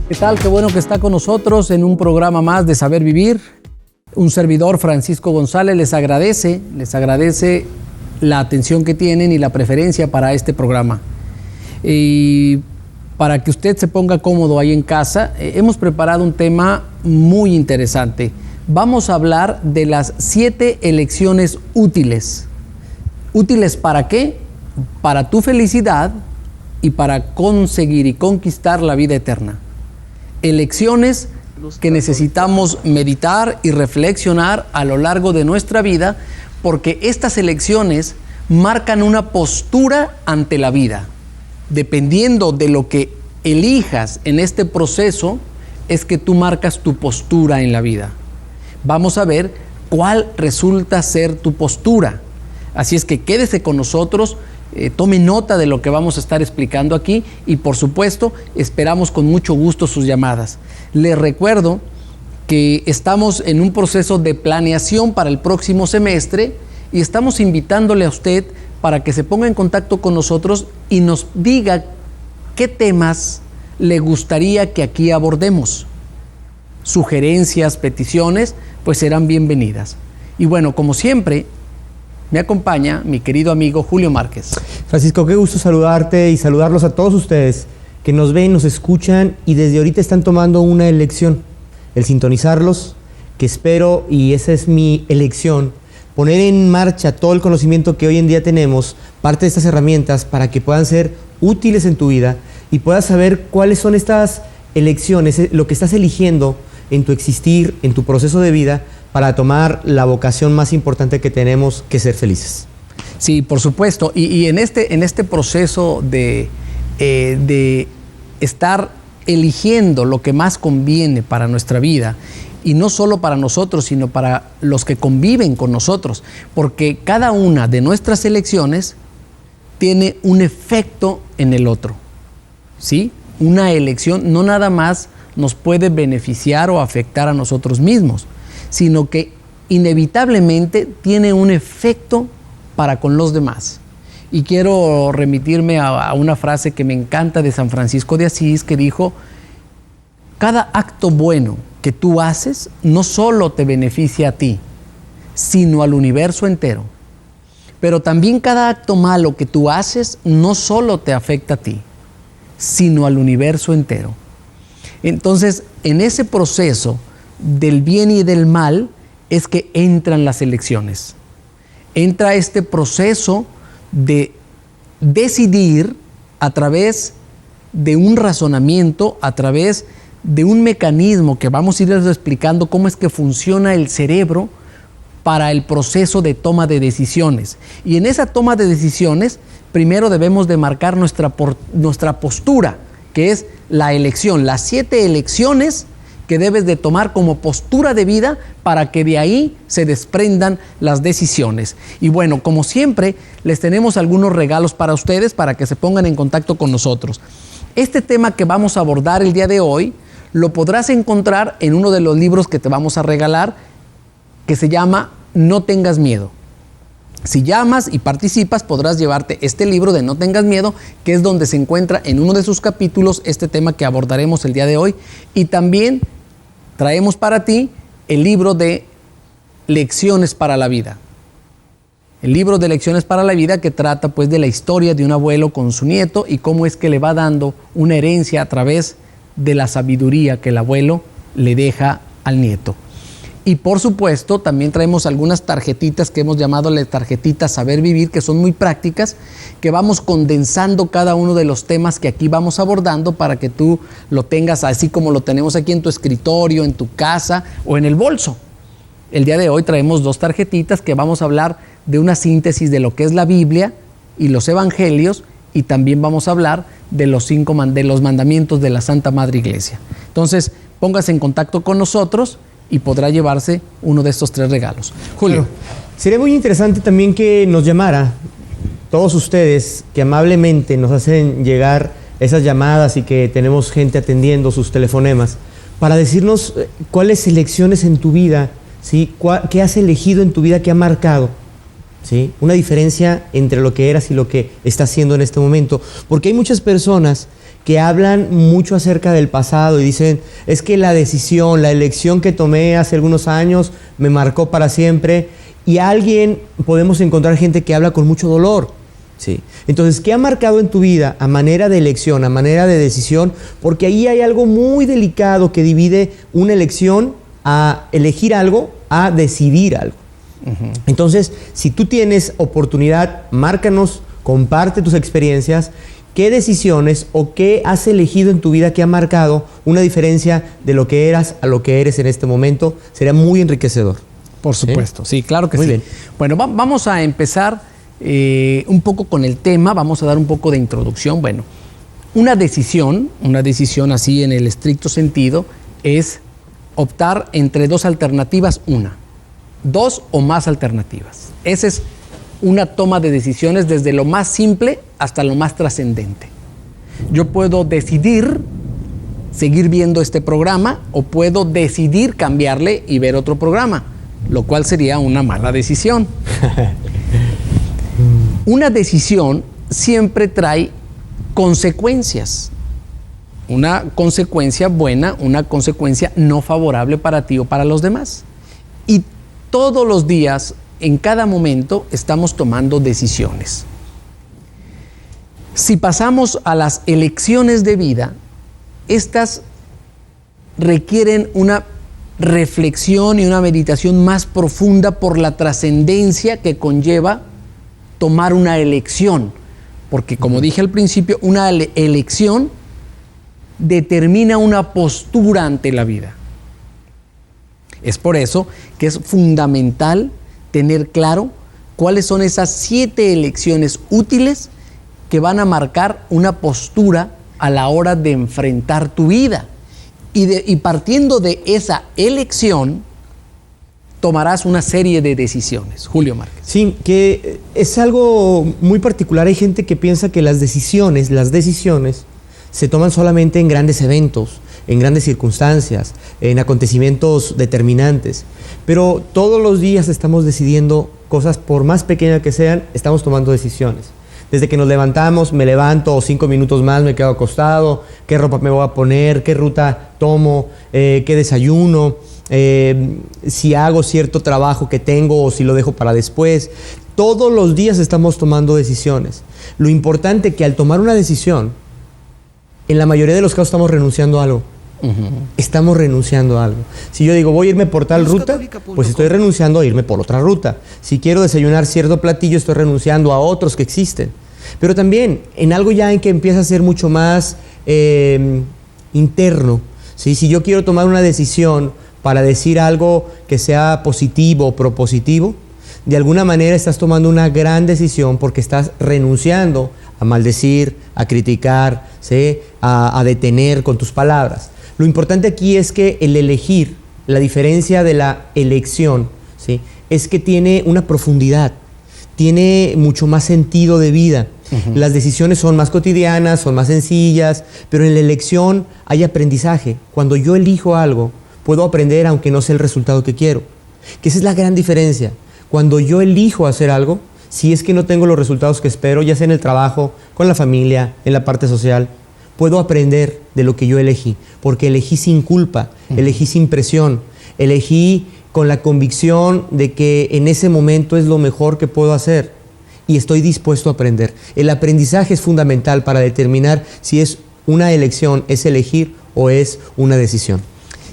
¿Qué tal? Qué bueno que está con nosotros en un programa más de Saber Vivir. Un servidor, Francisco González, les agradece la atención que tienen y la preferencia para este programa. Y para que usted se ponga cómodo ahí en casa, hemos preparado un tema muy interesante. Vamos a hablar de las 7 elecciones útiles. ¿Útiles para qué? Para tu felicidad y para conseguir y conquistar la vida eterna. Elecciones que necesitamos meditar y reflexionar a lo largo de nuestra vida, porque estas elecciones marcan una postura ante la vida. Dependiendo de lo que elijas en este proceso, es que tú marcas tu postura en la vida. Vamos a ver cuál resulta ser tu postura. Así es que quédese con nosotros, tome nota de lo que vamos a estar explicando aquí y por supuesto esperamos con mucho gusto sus llamadas. Les recuerdo que estamos en un proceso de planeación para el próximo semestre y estamos invitándole a usted para que se ponga en contacto con nosotros y nos diga qué temas le gustaría que aquí abordemos. Sugerencias, peticiones, pues serán bienvenidas. Y bueno, como siempre, me acompaña mi querido amigo Julio Márquez. Francisco, qué gusto saludarte y saludarlos a todos ustedes que nos ven, nos escuchan y desde ahorita están tomando una elección, el sintonizarlos, que espero, y esa es mi elección, poner en marcha todo el conocimiento que hoy en día tenemos, parte de estas herramientas para que puedan ser útiles en tu vida y puedas saber cuáles son estas elecciones, lo que estás eligiendo en tu existir, en tu proceso de vida, para tomar la vocación más importante que tenemos, que es ser felices. Sí, por supuesto. Y en este proceso de estar eligiendo lo que más conviene para nuestra vida, y no solo para nosotros, sino para los que conviven con nosotros, porque cada una de nuestras elecciones tiene un efecto en el otro, ¿sí? Una elección no nada más nos puede beneficiar o afectar a nosotros mismos, sino que inevitablemente tiene un efecto para con los demás. Y quiero remitirme a una frase que me encanta de San Francisco de Asís, que dijo: cada acto bueno que tú haces no solo te beneficia a ti, sino al universo entero. Pero también cada acto malo que tú haces no solo te afecta a ti, sino al universo entero. Entonces, en ese proceso del bien y del mal es que entran las elecciones. Entra este proceso de decidir a través de un razonamiento, a través de un mecanismo que vamos a ir explicando cómo es que funciona el cerebro para el proceso de toma de decisiones. Y en esa toma de decisiones, primero debemos de marcar nuestra postura, que es la elección, las 7 elecciones que debes de tomar como postura de vida para que de ahí se desprendan las decisiones. Y bueno, como siempre, les tenemos algunos regalos para ustedes para que se pongan en contacto con nosotros. Este tema que vamos a abordar el día de hoy lo podrás encontrar en uno de los libros que te vamos a regalar, que se llama No tengas miedo. Si llamas y participas, podrás llevarte este libro de No tengas miedo, que es donde se encuentra en uno de sus capítulos este tema que abordaremos el día de hoy. Y también traemos para ti el libro de Lecciones para la Vida. El libro de Lecciones para la Vida, que trata pues de la historia de un abuelo con su nieto y cómo es que le va dando una herencia a través de la sabiduría que el abuelo le deja al nieto. Y por supuesto también traemos algunas tarjetitas que hemos llamado las tarjetitas Saber Vivir, que son muy prácticas, que vamos condensando cada uno de los temas que aquí vamos abordando para que tú lo tengas así como lo tenemos aquí en tu escritorio, en tu casa o en el bolso. El día de hoy traemos 2 tarjetitas que vamos a hablar de una síntesis de lo que es la Biblia y los evangelios, y también vamos a hablar de los 5 mandamientos de la Santa Madre Iglesia. Entonces, póngase en contacto con nosotros y podrá llevarse uno de estos 3 regalos. Julio. Bueno, sería muy interesante también que nos llamara todos ustedes que amablemente nos hacen llegar esas llamadas y que tenemos gente atendiendo sus telefonemas para decirnos cuáles elecciones en tu vida, ¿sí? ¿Qué has elegido en tu vida que ha marcado ¿sí? Una diferencia entre lo que eras y lo que estás haciendo en este momento. Porque hay muchas personas que hablan mucho acerca del pasado y dicen, es que la decisión, la elección que tomé hace algunos años me marcó para siempre. Y podemos encontrar gente que habla con mucho dolor. ¿Sí? Entonces, ¿qué ha marcado en tu vida a manera de elección, a manera de decisión? Porque ahí hay algo muy delicado que divide una elección a elegir algo, a decidir algo. Uh-huh. Entonces, si tú tienes oportunidad, márcanos, comparte tus experiencias, qué decisiones o qué has elegido en tu vida que ha marcado una diferencia de lo que eras a lo que eres en este momento. Sería muy enriquecedor. Por supuesto, sí, claro que muy sí. Bien. Bueno, vamos a empezar un poco con el tema, vamos a dar un poco de introducción. Bueno, una decisión así en el estricto sentido, es optar entre dos alternativas, dos o más alternativas. Esa es una toma de decisiones desde lo más simple hasta lo más trascendente. Yo puedo decidir seguir viendo este programa o puedo decidir cambiarle y ver otro programa, lo cual sería una mala decisión. Una decisión siempre trae consecuencias. Una consecuencia buena, una consecuencia no favorable para ti o para los demás. Y todos los días, en cada momento, estamos tomando decisiones. Si pasamos a las elecciones de vida, estas requieren una reflexión y una meditación más profunda por la trascendencia que conlleva tomar una elección, porque como dije al principio, una elección determina una postura ante la vida. Es por eso que es fundamental tener claro cuáles son esas 7 elecciones útiles que van a marcar una postura a la hora de enfrentar tu vida. Y partiendo de esa elección, tomarás una serie de decisiones. Julio Márquez. Sí, que es algo muy particular. Hay gente que piensa que las decisiones se toman solamente en grandes eventos, en grandes circunstancias, en acontecimientos determinantes. Pero todos los días estamos decidiendo cosas, por más pequeñas que sean, estamos tomando decisiones. Desde que nos levantamos, me levanto 5 minutos más, me quedo acostado, qué ropa me voy a poner, qué ruta tomo, qué desayuno, si hago cierto trabajo que tengo o si lo dejo para después. Todos los días estamos tomando decisiones. Lo importante es que al tomar una decisión, en la mayoría de los casos estamos renunciando a algo. Uh-huh. Estamos renunciando a algo. Si yo digo, voy a irme por tal ruta, pues estoy renunciando a irme por otra ruta. Si quiero desayunar cierto platillo, estoy renunciando a otros que existen. Pero también en algo ya en que empieza a ser mucho más interno. ¿Sí? Si yo quiero tomar una decisión para decir algo que sea positivo o propositivo, de alguna manera estás tomando una gran decisión porque estás renunciando a maldecir, a criticar, ¿sí? a detener con tus palabras. Lo importante aquí es que el elegir, la diferencia de la elección, ¿sí? es que tiene una profundidad, tiene mucho más sentido de vida. Uh-huh. Las decisiones son más cotidianas, son más sencillas, pero en la elección hay aprendizaje. Cuando yo elijo algo, puedo aprender aunque no sea el resultado que quiero. Que esa es la gran diferencia. Cuando yo elijo hacer algo, si es que no tengo los resultados que espero, ya sea en el trabajo, con la familia, en la parte social, puedo aprender de lo que yo elegí, porque elegí sin culpa, elegí sin presión, elegí con la convicción de que en ese momento es lo mejor que puedo hacer y estoy dispuesto a aprender. El aprendizaje es fundamental para determinar si es una elección, es elegir o es una decisión.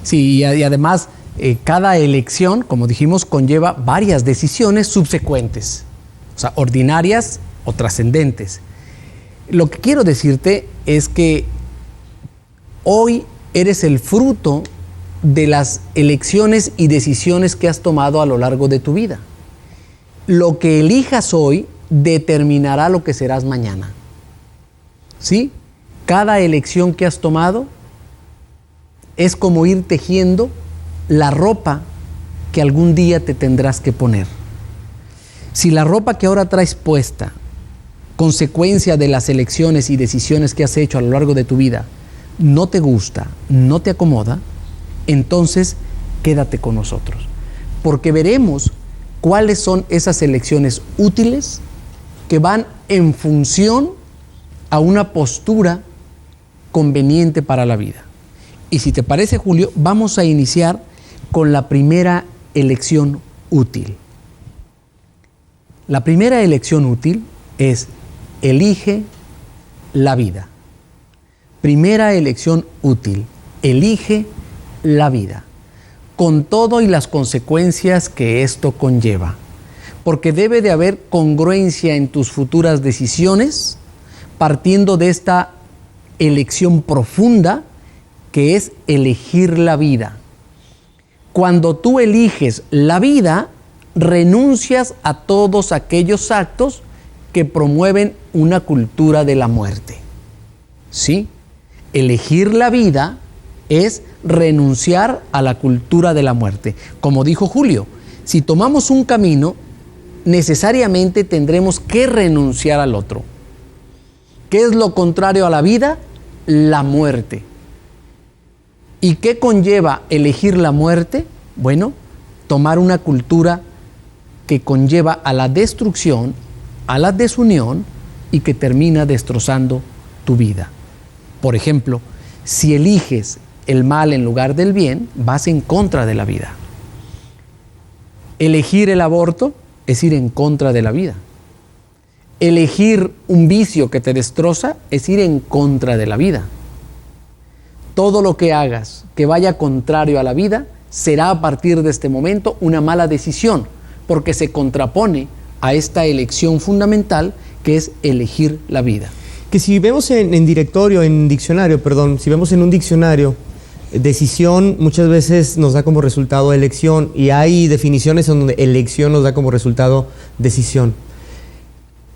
Sí, y además cada elección, como dijimos, conlleva varias decisiones subsecuentes, o sea, ordinarias o trascendentes. Lo que quiero decirte es que hoy eres el fruto de las elecciones y decisiones que has tomado a lo largo de tu vida. Lo que elijas hoy determinará lo que serás mañana. ¿Sí? Cada elección que has tomado es como ir tejiendo la ropa que algún día te tendrás que poner. Si la ropa que ahora traes puesta, consecuencia de las elecciones y decisiones que has hecho a lo largo de tu vida, no te gusta, no te acomoda, entonces quédate con nosotros. Porque veremos cuáles son esas elecciones útiles que van en función a una postura conveniente para la vida. Y si te parece, Julio, vamos a iniciar con la primera elección útil. La primera elección útil es: elige la vida. Primera elección útil: elige la vida, con todo y las consecuencias que esto conlleva, porque debe de haber congruencia en tus futuras decisiones, partiendo de esta elección profunda que es elegir la vida. Cuando tú eliges la vida, renuncias a todos aquellos actos que promueven una cultura de la muerte. ¿Sí? Elegir la vida es renunciar a la cultura de la muerte. Como dijo Julio, si tomamos un camino, necesariamente tendremos que renunciar al otro. ¿Qué es lo contrario a la vida? La muerte. ¿Y qué conlleva elegir la muerte? Bueno, tomar una cultura que conlleva a la destrucción, a la desunión y que termina destrozando tu vida. Por ejemplo, si eliges el mal en lugar del bien, vas en contra de la vida. Elegir el aborto es ir en contra de la vida. Elegir un vicio que te destroza es ir en contra de la vida. Todo lo que hagas que vaya contrario a la vida será a partir de este momento una mala decisión, porque se contrapone a esta elección fundamental que es elegir la vida. Que si vemos si vemos en un diccionario, decisión muchas veces nos da como resultado elección, y hay definiciones en donde elección nos da como resultado decisión.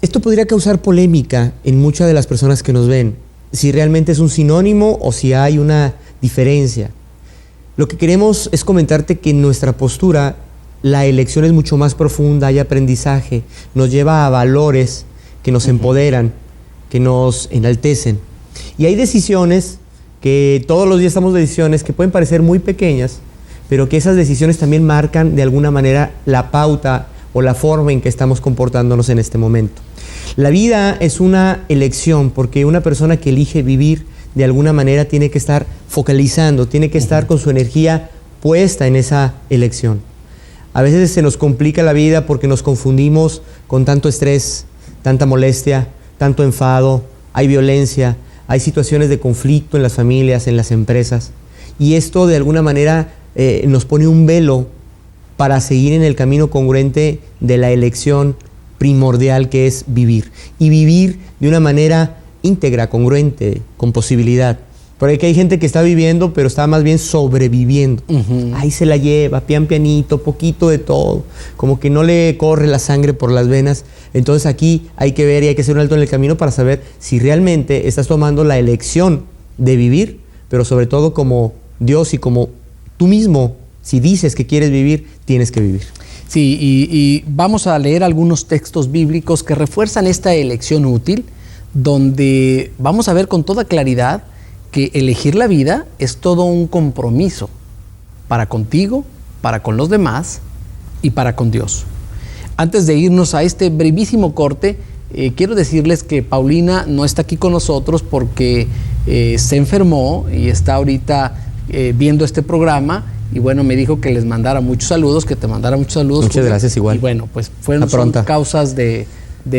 Esto podría causar polémica en muchas de las personas que nos ven, si realmente es un sinónimo o si hay una diferencia. Lo que queremos es comentarte que en nuestra postura la elección es mucho más profunda, hay aprendizaje, nos lleva a valores que nos empoderan, que nos enaltecen. Y hay decisiones que todos los días estamos de decisiones que pueden parecer muy pequeñas, pero que esas decisiones también marcan de alguna manera la pauta o la forma en que estamos comportándonos en este momento. La vida es una elección, porque una persona que elige vivir de alguna manera tiene que estar focalizando, tiene que estar con su energía puesta en esa elección. A veces se nos complica la vida porque nos confundimos con tanto estrés, tanta molestia, tanto enfado, hay violencia, hay situaciones de conflicto en las familias, en las empresas, y esto de alguna manera nos pone un velo para seguir en el camino congruente de la elección primordial que es vivir, y vivir de una manera íntegra, congruente, con posibilidad. Porque hay gente que está viviendo, pero está más bien sobreviviendo. Ahí se la lleva, pianito, poquito de todo, como que no le corre la sangre por las venas. Entonces aquí hay que ver y hay que hacer un alto en el camino para saber si realmente estás tomando la elección de vivir, pero sobre todo como Dios y como tú mismo, si dices que quieres vivir, tienes que vivir. Sí, y vamos a leer algunos textos bíblicos que refuerzan esta elección útil, donde vamos a ver con toda claridad que elegir la vida es todo un compromiso para contigo, para con los demás y para con Dios. Antes de irnos a este brevísimo corte, quiero decirles que Paulina no está aquí con nosotros porque se enfermó y está ahorita viendo este programa. Y bueno, me dijo que les mandara muchos saludos, que te mandara muchos saludos. Muchas gracias, igual. Y bueno, pues son causas de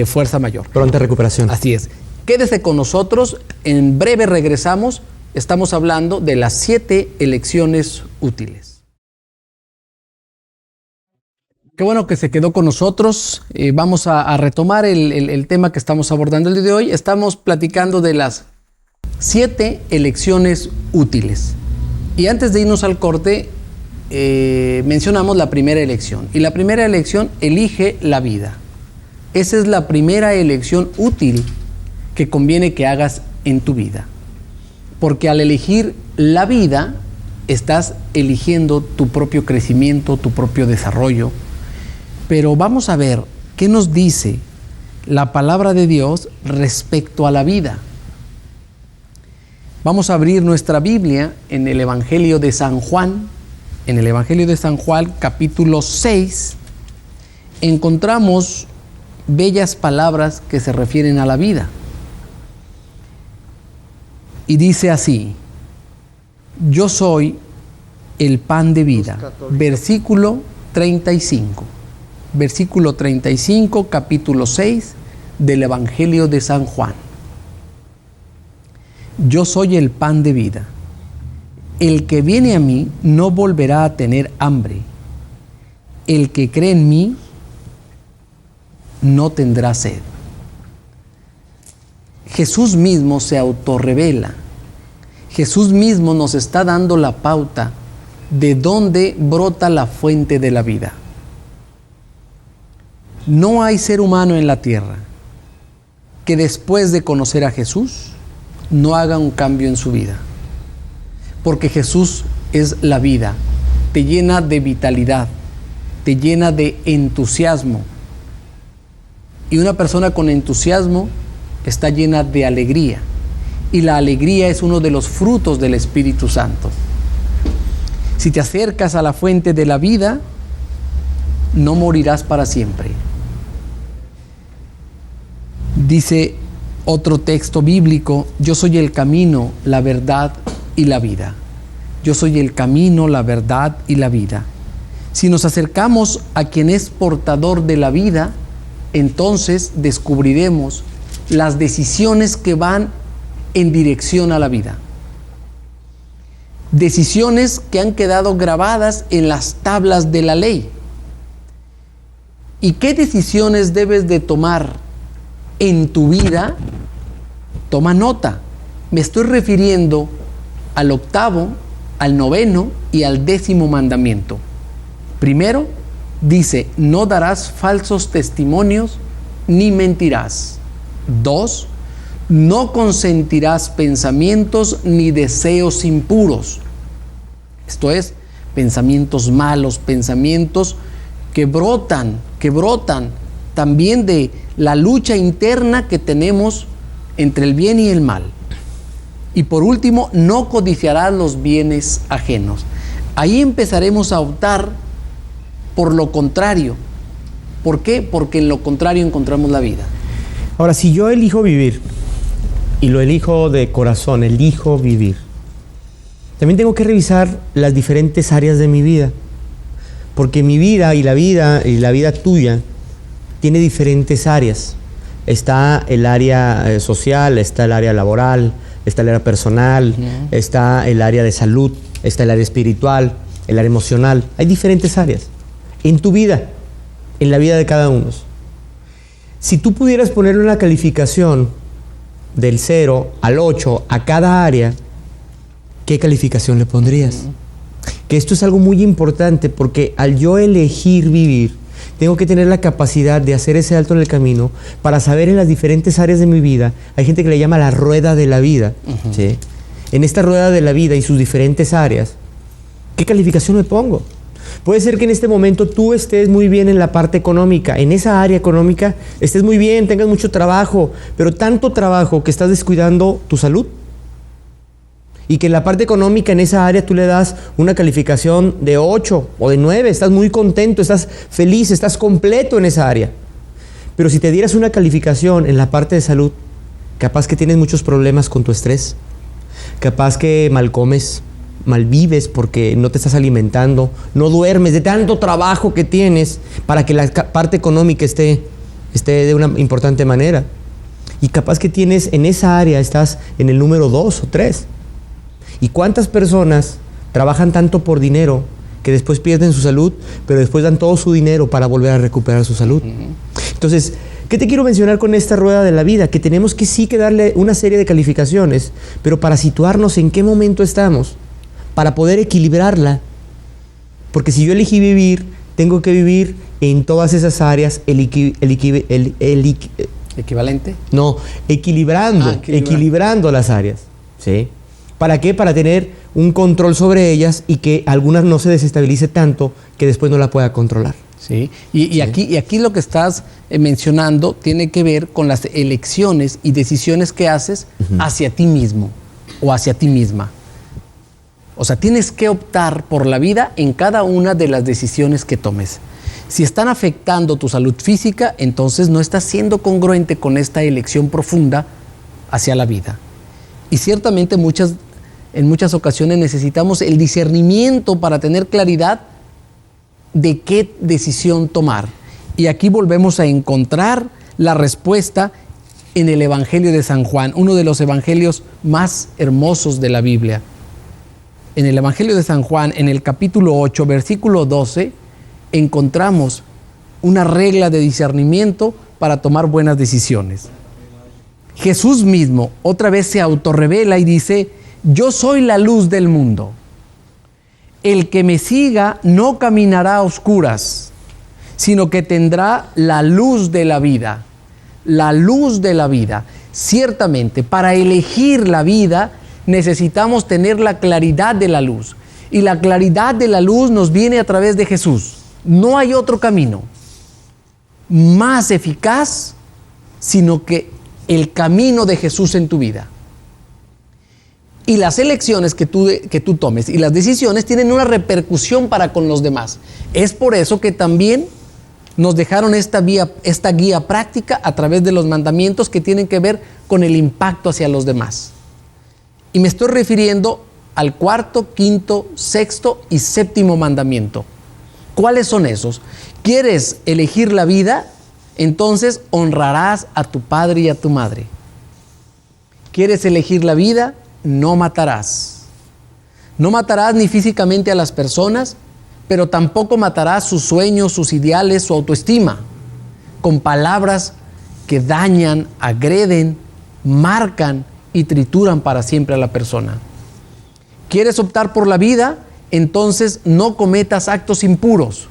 fuerza mayor. Pronta recuperación. Así es. Quédese con nosotros, en breve regresamos. Estamos hablando de las 7 elecciones útiles. Qué bueno que se quedó con nosotros. Vamos a retomar el tema que estamos abordando el día de hoy. Estamos platicando de las 7 elecciones útiles. Y antes de irnos al corte, mencionamos la primera elección. Y la primera elección, elige la vida. Esa es la primera elección útil que conviene que hagas en tu vida. Porque al elegir la vida, estás eligiendo tu propio crecimiento, tu propio desarrollo. Pero vamos a ver qué nos dice la palabra de Dios respecto a la vida. Vamos a abrir nuestra Biblia en el Evangelio de San Juan, capítulo 6, encontramos bellas palabras que se refieren a la vida. Y dice así: yo soy el pan de vida. Versículo 35. Versículo 35, capítulo 6 del Evangelio de San Juan. Yo soy el pan de vida. El que viene a mí no volverá a tener hambre. El que cree en mí no tendrá sed. Jesús mismo se autorrevela. Jesús mismo nos está dando la pauta de dónde brota la fuente de la vida. No hay ser humano en la tierra que después de conocer a Jesús no haga un cambio en su vida. Porque Jesús es la vida, te llena de vitalidad, te llena de entusiasmo. Y una persona con entusiasmo está llena de alegría. Y la alegría es uno de los frutos del Espíritu Santo. Si te acercas a la fuente de la vida, no morirás para siempre. Dice otro texto bíblico: yo soy el camino, la verdad y la vida. Yo soy el camino, la verdad y la vida. Si nos acercamos a quien es portador de la vida, entonces descubriremos las decisiones que van en dirección a la vida. Decisiones que han quedado grabadas en las tablas de la ley. ¿Y qué decisiones debes de tomar en tu vida? Toma nota. Me estoy refiriendo al 8º, al 9º y al 10º mandamiento. Primero, dice: no darás falsos testimonios ni mentirás. 2, no consentirás pensamientos ni deseos impuros. Esto es, pensamientos malos, pensamientos que brotan también de la lucha interna que tenemos entre el bien y el mal. Y por último, no codiciarás los bienes ajenos. Ahí empezaremos a optar por lo contrario. ¿Por qué? Porque en lo contrario encontramos la vida. Ahora, si yo elijo vivir, y lo elijo de corazón, elijo vivir, también tengo que revisar las diferentes áreas de mi vida. Porque mi vida y la vida tuya tiene diferentes áreas. Está el área social, está el área laboral, está el área personal, está el área de salud, está el área espiritual, el área emocional. Hay diferentes áreas en tu vida, en la vida de cada uno. Si tú pudieras ponerle una calificación del 0 al 8 a cada área, ¿qué calificación le pondrías? Que esto es algo muy importante, porque al yo elegir vivir, tengo que tener la capacidad de hacer ese alto en el camino para saber en las diferentes áreas de mi vida. Hay gente que le llama la rueda de la vida. ¿Sí? En esta rueda de la vida y sus diferentes áreas, ¿qué calificación me pongo? Puede ser que en este momento tú estés muy bien en la parte económica, en esa área económica estés muy bien, tengas mucho trabajo, pero tanto trabajo que estás descuidando tu salud. Y que en la parte económica, en esa área, tú le das una calificación de 8 o de 9, estás muy contento, estás feliz, estás completo en esa área. Pero si te dieras una calificación en la parte de salud, capaz que tienes muchos problemas con tu estrés, capaz que mal comes, mal vives porque no te estás alimentando, no duermes de tanto trabajo que tienes para que la parte económica esté de una importante manera. Y capaz que tienes en esa área, estás en el número 2 o 3. ¿Y cuántas personas trabajan tanto por dinero que después pierden su salud, pero después dan todo su dinero para volver a recuperar su salud? Entonces, ¿qué te quiero mencionar con esta rueda de la vida? Que tenemos que sí que darle una serie de calificaciones, pero para situarnos en qué momento estamos, para poder equilibrarla. Porque si yo elegí vivir, tengo que vivir en todas esas áreas ¿Equivalente? No, equilibrando las áreas. ¿Sí? ¿Para qué? Para tener un control sobre ellas y que algunas no se desestabilice tanto que después no la pueda controlar. Sí, y aquí lo que estás mencionando tiene que ver con las elecciones y decisiones que haces hacia ti mismo o hacia ti misma. O sea, tienes que optar por la vida en cada una de las decisiones que tomes. Si están afectando tu salud física, entonces no estás siendo congruente con esta elección profunda hacia la vida. Y ciertamente en muchas ocasiones necesitamos el discernimiento para tener claridad de qué decisión tomar. Y aquí volvemos a encontrar la respuesta en el Evangelio de San Juan, uno de los evangelios más hermosos de la Biblia. En el Evangelio de San Juan, en el capítulo 8, versículo 12, encontramos una regla de discernimiento para tomar buenas decisiones. Jesús mismo otra vez se autorrevela y dice: yo soy la luz del mundo. El que me siga no caminará a oscuras, sino que tendrá la luz de la vida. La luz de la vida. Ciertamente, para elegir la vida necesitamos tener la claridad de la luz. Y la claridad de la luz nos viene a través de Jesús. No hay otro camino más eficaz, sino que el camino de Jesús en tu vida. Y las elecciones que tú tomes y las decisiones tienen una repercusión para con los demás. Es por eso que también nos dejaron esta guía práctica a través de los mandamientos que tienen que ver con el impacto hacia los demás. Y me estoy refiriendo al 4º, 5º, 6º y 7º mandamiento. ¿Cuáles son esos? ¿Quieres elegir la vida? Entonces honrarás a tu padre y a tu madre. ¿Quieres elegir la vida? No matarás. No matarás ni físicamente a las personas, pero tampoco matarás sus sueños, sus ideales, su autoestima, con palabras que dañan, agreden, marcan y trituran para siempre a la persona. ¿Quieres optar por la vida? Entonces no cometas actos impuros.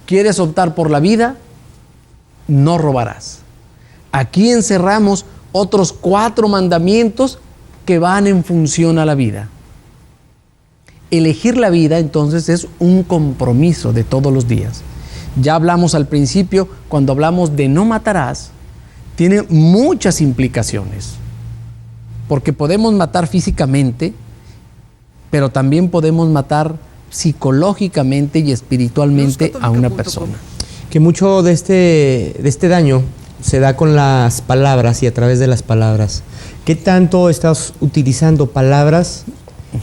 ¿Quieres optar por la vida? No robarás. Aquí encerramos otros 4 mandamientos que van en función a la vida. Elegir la vida entonces es un compromiso de todos los días. Ya hablamos al principio, cuando hablamos de no matarás, tiene muchas implicaciones. Porque podemos matar físicamente, pero también podemos matar psicológicamente y espiritualmente a una persona. Que mucho de este daño se da con las palabras y a través de las palabras. ¿Qué tanto estás utilizando palabras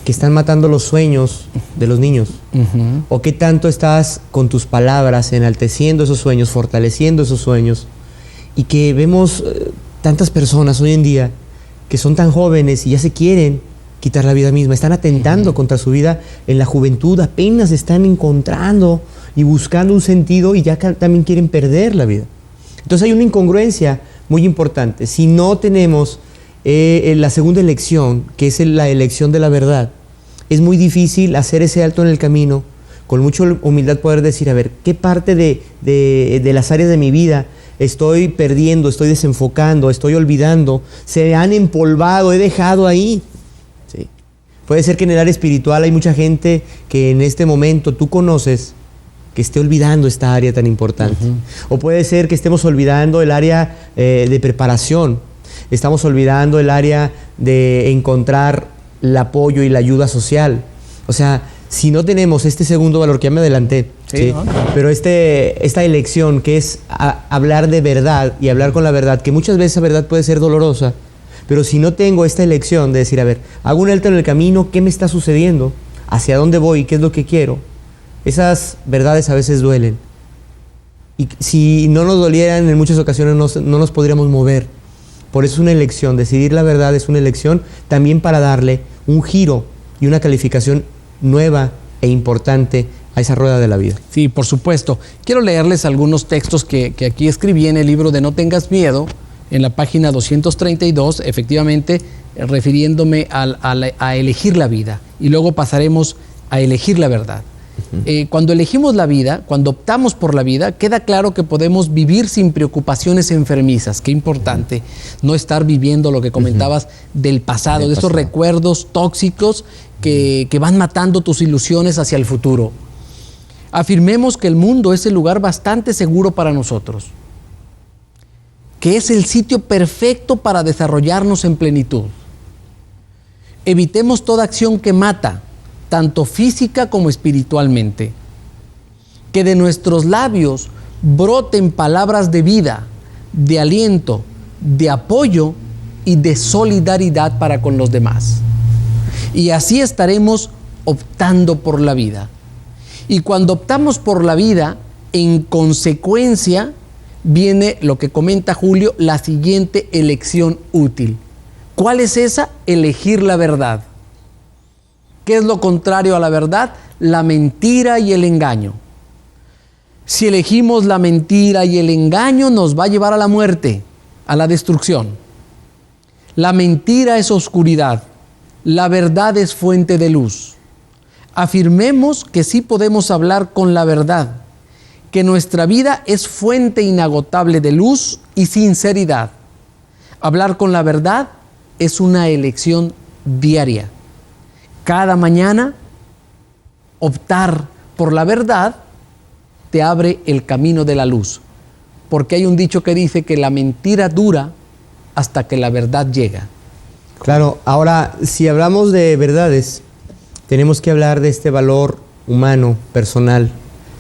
que están matando los sueños de los niños? Uh-huh. ¿O qué tanto estás con tus palabras enalteciendo esos sueños, fortaleciendo esos sueños? Y que vemos tantas personas hoy en día que son tan jóvenes y ya se quieren quitar la vida misma, están atentando contra su vida en la juventud, apenas están encontrando y buscando un sentido y ya también quieren perder la vida. Entonces hay una incongruencia muy importante. Si no tenemos la segunda elección, que es la elección de la verdad, es muy difícil hacer ese alto en el camino, con mucha humildad poder decir, a ver, ¿qué parte de las áreas de mi vida estoy perdiendo, estoy desenfocando, estoy olvidando, se han empolvado, he dejado ahí? ¿Sí? Puede ser que en el área espiritual hay mucha gente que en este momento tú conoces que esté olvidando esta área tan importante. Uh-huh. O puede ser que estemos olvidando el área de preparación, estamos olvidando el área de encontrar el apoyo y la ayuda social. O sea, si no tenemos este segundo valor, que ya me adelanté, ¿sí? ¿No? Pero esta elección que es hablar de verdad y hablar con la verdad, que muchas veces la verdad puede ser dolorosa, pero si no tengo esta elección de decir, a ver, hago un alto en el camino, ¿qué me está sucediendo? ¿Hacia dónde voy? ¿Qué es lo que quiero? Esas verdades a veces duelen. Y si no nos dolieran, en muchas ocasiones no nos podríamos mover. Por eso es una elección. Decidir la verdad es una elección también para darle un giro y una calificación nueva e importante a esa rueda de la vida. Sí, por supuesto. Quiero leerles algunos textos que aquí escribí en el libro de No tengas miedo, en la página 232, efectivamente refiriéndome a elegir la vida. Y luego pasaremos a elegir la verdad. Cuando elegimos la vida, cuando optamos por la vida, queda claro que podemos vivir sin preocupaciones enfermizas. Qué importante no estar viviendo lo que comentabas del pasado, de estos recuerdos tóxicos que van matando tus ilusiones hacia el futuro. Afirmemos que el mundo es el lugar bastante seguro para nosotros, que es el sitio perfecto para desarrollarnos en plenitud. Evitemos toda acción que mata, tanto física como espiritualmente. que de nuestros labios broten palabras de vida, de aliento, de apoyo y de solidaridad para con los demás. Y así estaremos optando por la vida. Y cuando optamos por la vida, en consecuencia, viene lo que comenta Julio, la siguiente elección útil. ¿Cuál es esa? Elegir la verdad. ¿Qué es lo contrario a la verdad? La mentira y el engaño. Si elegimos la mentira y el engaño, nos va a llevar a la muerte, a la destrucción. La mentira es oscuridad, la verdad es fuente de luz. Afirmemos que sí podemos hablar con la verdad, que nuestra vida es fuente inagotable de luz y sinceridad. Hablar con la verdad es una elección diaria. Cada mañana, optar por la verdad te abre el camino de la luz. Porque hay un dicho que dice que la mentira dura hasta que la verdad llega. Claro, ahora, si hablamos de verdades, tenemos que hablar de este valor humano, personal,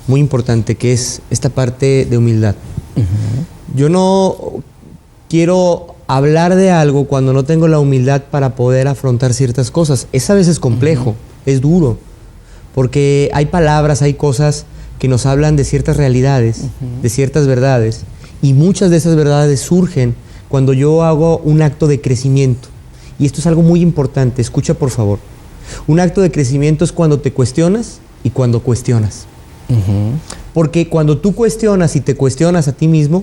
muy importante, que es esta parte de humildad. Yo no quiero hablar de algo cuando no tengo la humildad para poder afrontar ciertas cosas. Es a veces complejo, es duro, porque hay palabras, hay cosas que nos hablan de ciertas realidades, de ciertas verdades, y muchas de esas verdades surgen cuando yo hago un acto de crecimiento. Y esto es algo muy importante, escucha por favor. Un acto de crecimiento es cuando te cuestionas y cuando cuestionas. Porque cuando tú cuestionas y te cuestionas a ti mismo,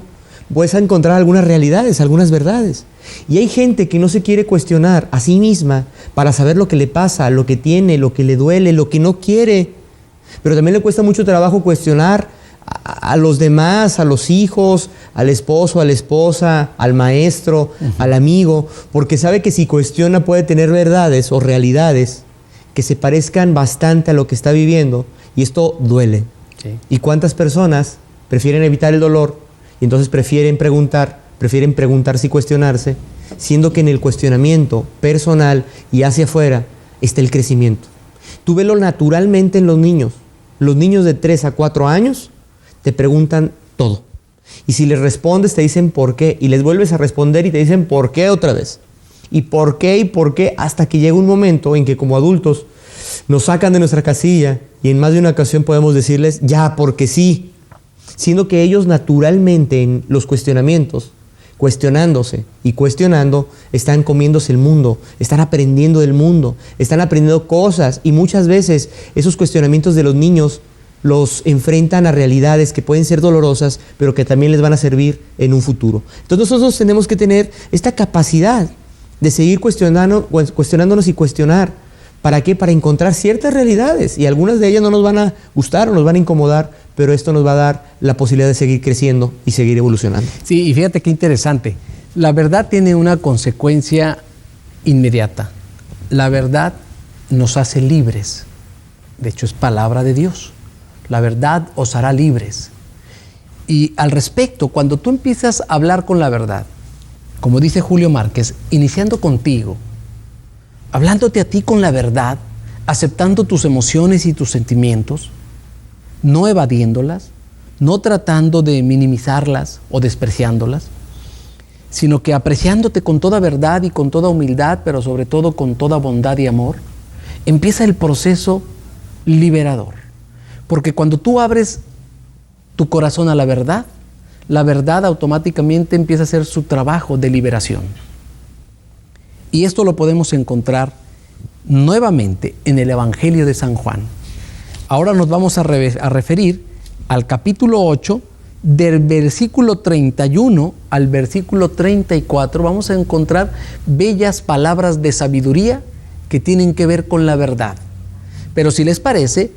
puedes encontrar algunas realidades, algunas verdades. Y hay gente que no se quiere cuestionar a sí misma para saber lo que le pasa, lo que tiene, lo que le duele, lo que no quiere. Pero también le cuesta mucho trabajo cuestionar a los demás, a los hijos, al esposo, a la esposa, al maestro, al amigo, porque sabe que si cuestiona puede tener verdades o realidades que se parezcan bastante a lo que está viviendo, y esto duele. Sí. ¿Y cuántas personas prefieren evitar el dolor y entonces prefieren preguntarse y cuestionarse, siendo que en el cuestionamiento personal y hacia afuera está el crecimiento? Tú velo naturalmente en los niños. Los niños de 3 a 4 años te preguntan todo. Y si les respondes, te dicen por qué. Y les vuelves a responder y te dicen por qué otra vez. Y por qué, hasta que llega un momento en que como adultos nos sacan de nuestra casilla y en más de una ocasión podemos decirles ya, porque sí. Siendo que ellos naturalmente en los cuestionamientos, cuestionándose y cuestionando, están comiéndose el mundo, están aprendiendo del mundo, están aprendiendo cosas, y muchas veces esos cuestionamientos de los niños los enfrentan a realidades que pueden ser dolorosas, pero que también les van a servir en un futuro. Entonces nosotros tenemos que tener esta capacidad de seguir cuestionándonos y cuestionar. ¿Para qué? Para encontrar ciertas realidades, y algunas de ellas no nos van a gustar o nos van a incomodar, pero esto nos va a dar la posibilidad de seguir creciendo y seguir evolucionando. Sí, y fíjate qué interesante. La verdad tiene una consecuencia inmediata. La verdad nos hace libres. De hecho, es palabra de Dios. La verdad os hará libres. Y al respecto, cuando tú empiezas a hablar con la verdad, como dice Julio Márquez, iniciando contigo, hablándote a ti con la verdad, aceptando tus emociones y tus sentimientos, no evadiéndolas, no tratando de minimizarlas o despreciándolas, sino que apreciándote con toda verdad y con toda humildad, pero sobre todo con toda bondad y amor, empieza el proceso liberador. Porque cuando tú abres tu corazón a la verdad automáticamente empieza a hacer su trabajo de liberación. Y esto lo podemos encontrar nuevamente en el Evangelio de San Juan. Ahora nos vamos a referir al capítulo 8, del versículo 31 al versículo 34. Vamos a encontrar bellas palabras de sabiduría que tienen que ver con la verdad. Pero si les parece,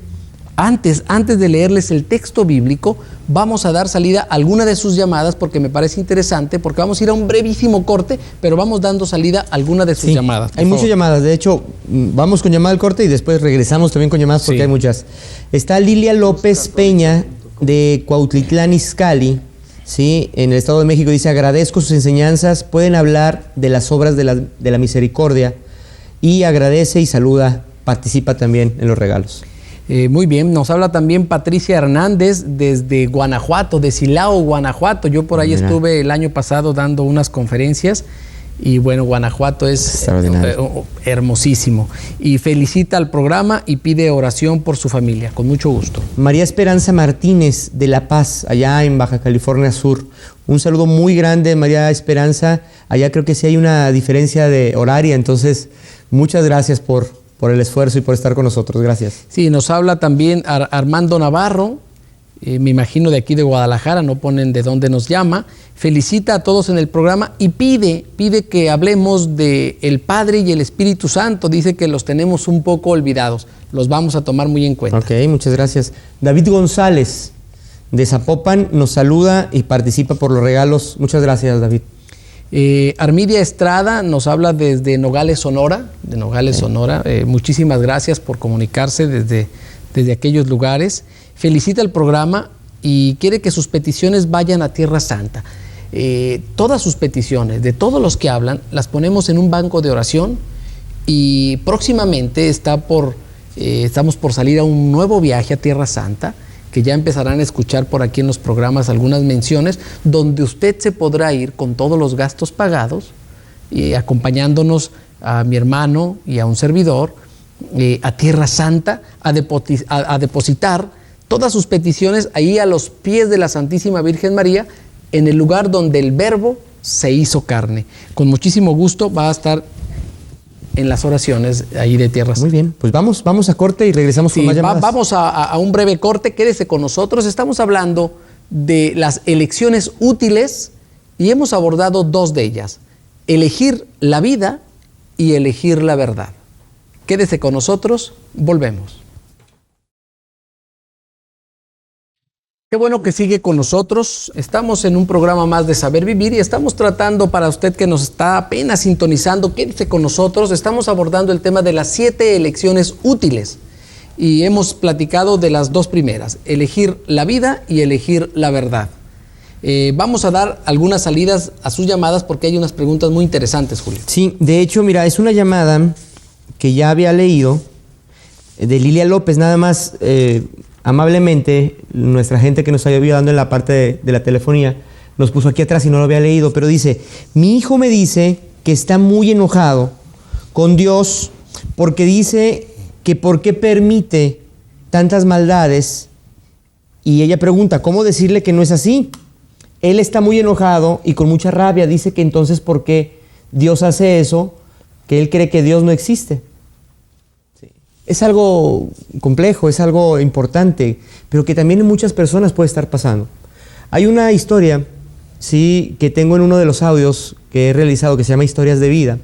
antes de leerles el texto bíblico, vamos a dar salida a alguna de sus llamadas, porque me parece interesante, porque vamos a ir a un brevísimo corte, pero vamos dando salida a alguna de sus llamadas. Hay muchas llamadas, de hecho, vamos con llamada al corte y después regresamos también con llamadas porque hay muchas. Está Lilia López Peña de Cuautitlán Izcalli, ¿sí? En el Estado de México, dice: agradezco sus enseñanzas, pueden hablar de las obras de la misericordia, y agradece y saluda, participa también en los regalos. Muy bien, nos habla también Patricia Hernández desde Guanajuato, de Silao, Guanajuato. Yo por ahí estuve el año pasado dando unas conferencias y bueno, Guanajuato es hermosísimo. Y felicita al programa y pide oración por su familia, con mucho gusto. María Esperanza Martínez de La Paz, allá en Baja California Sur. Un saludo muy grande, María Esperanza. Allá creo que sí hay una diferencia de horaria, entonces muchas gracias por el esfuerzo y por estar con nosotros. Gracias. Sí, nos habla también Armando Navarro, me imagino de aquí de Guadalajara, no ponen de dónde nos llama. Felicita a todos en el programa y pide que hablemos de el Padre y el Espíritu Santo. Dice que los tenemos un poco olvidados. Los vamos a tomar muy en cuenta. Ok, muchas gracias. David González de Zapopan nos saluda y participa por los regalos. Muchas gracias, David. Armidia Estrada nos habla desde Nogales, Sonora. Sonora. Muchísimas gracias por comunicarse desde aquellos lugares. Felicita el programa y quiere que sus peticiones vayan a Tierra Santa. Todas sus peticiones, de todos los que hablan, las ponemos en un banco de oración y próximamente estamos por salir a un nuevo viaje a Tierra Santa, que ya empezarán a escuchar por aquí en los programas algunas menciones, donde usted se podrá ir con todos los gastos pagados, acompañándonos a mi hermano y a un servidor a Tierra Santa, a depositar todas sus peticiones ahí a los pies de la Santísima Virgen María, en el lugar donde el Verbo se hizo carne. Con muchísimo gusto va a estar en las oraciones ahí de Tierra Santa. Muy bien, pues vamos a corte y regresamos con más llamadas. Vamos a un breve corte, quédese con nosotros. Estamos hablando de las elecciones útiles y hemos abordado dos de ellas: elegir la vida y elegir la verdad. Quédese con nosotros, volvemos. Qué bueno que sigue con nosotros. Estamos en un programa más de Saber Vivir y estamos tratando, para usted que nos está apenas sintonizando, quédese con nosotros. Estamos abordando el tema de las 7 elecciones útiles y hemos platicado de las dos primeras: elegir la vida y elegir la verdad. Vamos a dar algunas salidas a sus llamadas porque hay unas preguntas muy interesantes, Julio. Sí, de hecho, mira, es una llamada que ya había leído de Lilia López, nada más. Amablemente, nuestra gente que nos había ayudando en la parte de la telefonía nos puso aquí atrás y no lo había leído, pero dice: mi hijo me dice que está muy enojado con Dios porque dice que por qué permite tantas maldades, y ella pregunta, ¿cómo decirle que no es así? Él está muy enojado y con mucha rabia dice que entonces ¿por qué Dios hace eso? Que él cree que Dios no existe. Es algo complejo, es algo importante, pero que también en muchas personas puede estar pasando. Hay una historia, sí, que tengo en uno de los audios que he realizado que se llama Historias de Vida.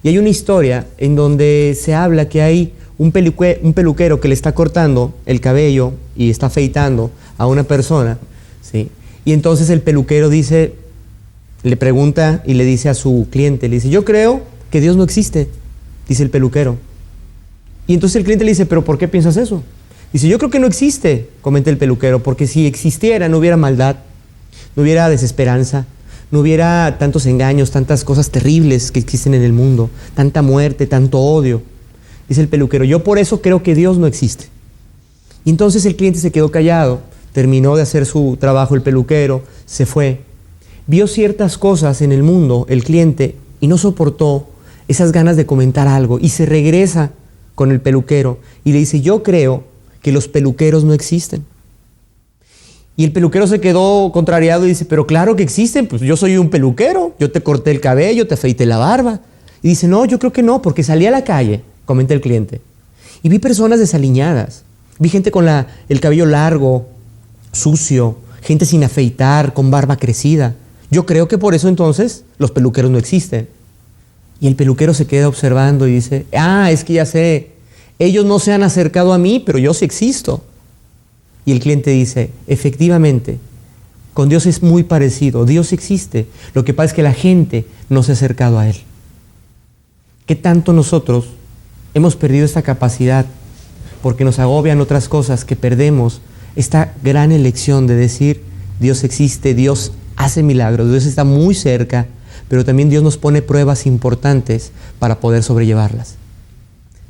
Y hay una historia en donde se habla que hay un peluquero que le está cortando el cabello y está afeitando a una persona, ¿sí? Y entonces el peluquero le pregunta y le dice a su cliente, le dice: yo creo que Dios no existe, dice el peluquero. Y entonces el cliente le dice: ¿pero por qué piensas eso? Dice: yo creo que no existe, comenta el peluquero, porque si existiera no hubiera maldad, no hubiera desesperanza, no hubiera tantos engaños, tantas cosas terribles que existen en el mundo, tanta muerte, tanto odio. Dice el peluquero: yo por eso creo que Dios no existe. Y entonces el cliente se quedó callado, terminó de hacer su trabajo el peluquero, se fue. Vio ciertas cosas en el mundo, el cliente, y no soportó esas ganas de comentar algo, y se regresa con el peluquero y le dice: yo creo que los peluqueros no existen. Y el peluquero se quedó contrariado y dice: pero claro que existen, pues yo soy un peluquero, yo te corté el cabello, te afeité la barba. Y dice: no, yo creo que no, porque salí a la calle, comenta el cliente, y vi personas desaliñadas, vi gente con el cabello largo, sucio, gente sin afeitar, con barba crecida. Yo creo que por eso entonces los peluqueros no existen. Y el peluquero se queda observando y dice: es que ya sé, ellos no se han acercado a mí, pero yo sí existo. Y el cliente dice: efectivamente, con Dios es muy parecido, Dios existe, lo que pasa es que la gente no se ha acercado a Él. ¿Qué tanto nosotros hemos perdido esta capacidad porque nos agobian otras cosas, que perdemos esta gran elección de decir: Dios existe, Dios hace milagros, Dios está muy cerca, pero también Dios nos pone pruebas importantes para poder sobrellevarlas?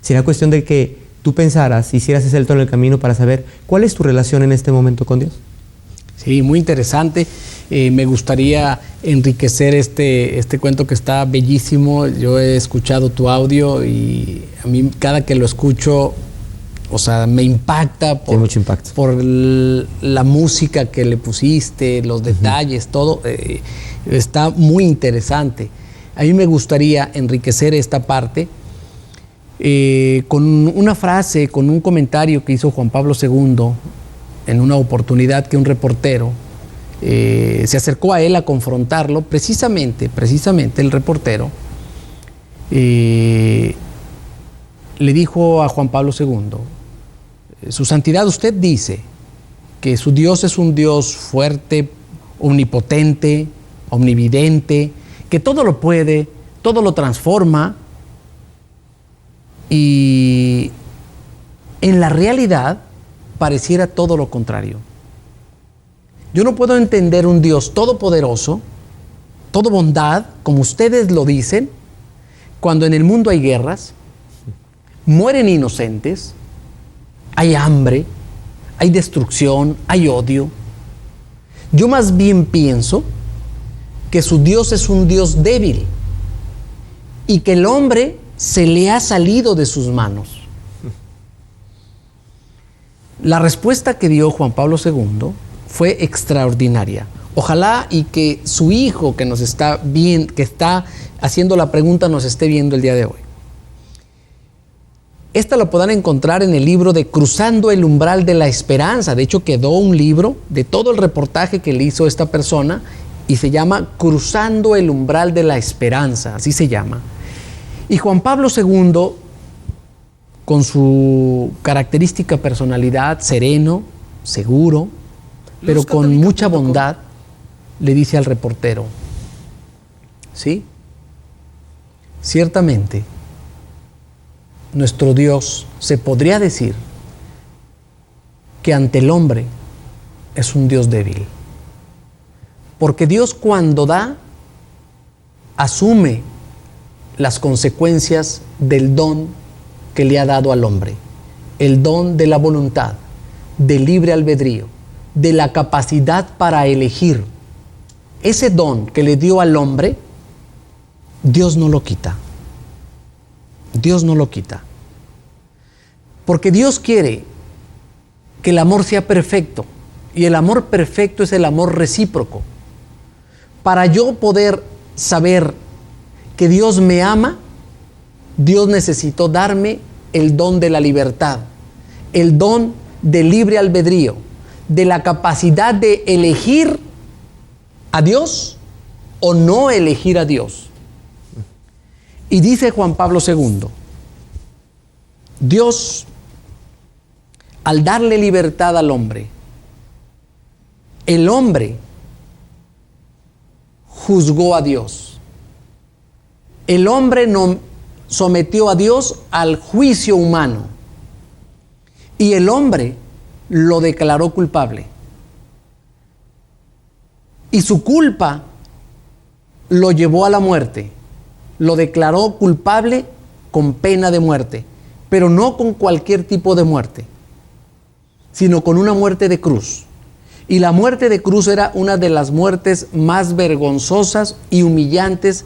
¿Será cuestión de que tú pensaras, hicieras ese alto en el camino para saber cuál es tu relación en este momento con Dios. Sí, muy interesante. Me gustaría enriquecer este cuento que está bellísimo. Yo he escuchado tu audio y a mí cada que lo escucho, o sea, me impacta Tiene mucho impacto. por la música que le pusiste, los detalles, todo. Está muy interesante. A mí me gustaría enriquecer esta parte con una frase, con un comentario que hizo Juan Pablo II en una oportunidad que un reportero se acercó a él a confrontarlo. Precisamente el reportero le dijo a Juan Pablo II: Su Santidad, usted dice que su Dios es un Dios fuerte, omnipotente, omnividente, que todo lo puede, todo lo transforma, y en la realidad pareciera todo lo contrario. Yo no puedo entender un Dios todopoderoso, todo bondad, como ustedes lo dicen, cuando en el mundo hay guerras, mueren inocentes, hay hambre, hay destrucción, hay odio. Yo más bien pienso que su Dios es un Dios débil y que el hombre se le ha salido de sus manos. La respuesta que dio Juan Pablo II fue extraordinaria. Ojalá y que su hijo que nos está viendo, que está haciendo la pregunta, nos esté viendo el día de hoy. Esta la podrán encontrar en el libro de Cruzando el Umbral de la Esperanza. De hecho, quedó un libro de todo el reportaje que le hizo esta persona y se llama Cruzando el Umbral de la Esperanza, así se llama. Y Juan Pablo II, con su característica personalidad, sereno, seguro, pero con mucha bondad, le dice al reportero: sí, ciertamente, nuestro Dios se podría decir que ante el hombre es un Dios débil. Porque Dios, cuando da, asume las consecuencias del don que le ha dado al hombre, el don de la voluntad, del libre albedrío, de la capacidad para elegir. Ese don que le dio al hombre, Dios no lo quita. Dios no lo quita. Porque Dios quiere que el amor sea perfecto, y el amor perfecto es el amor recíproco. Para yo poder saber que Dios me ama, Dios necesitó darme el don de la libertad, el don del libre albedrío, de la capacidad de elegir a Dios o no elegir a Dios. Y dice Juan Pablo II, Dios, al darle libertad al hombre, el hombre juzgó a Dios. El hombre no sometió a Dios al juicio humano y el hombre lo declaró culpable. Y su culpa lo llevó a la muerte. Lo declaró culpable con pena de muerte, pero no con cualquier tipo de muerte, sino con una muerte de cruz. Y la muerte de cruz era una de las muertes más vergonzosas y humillantes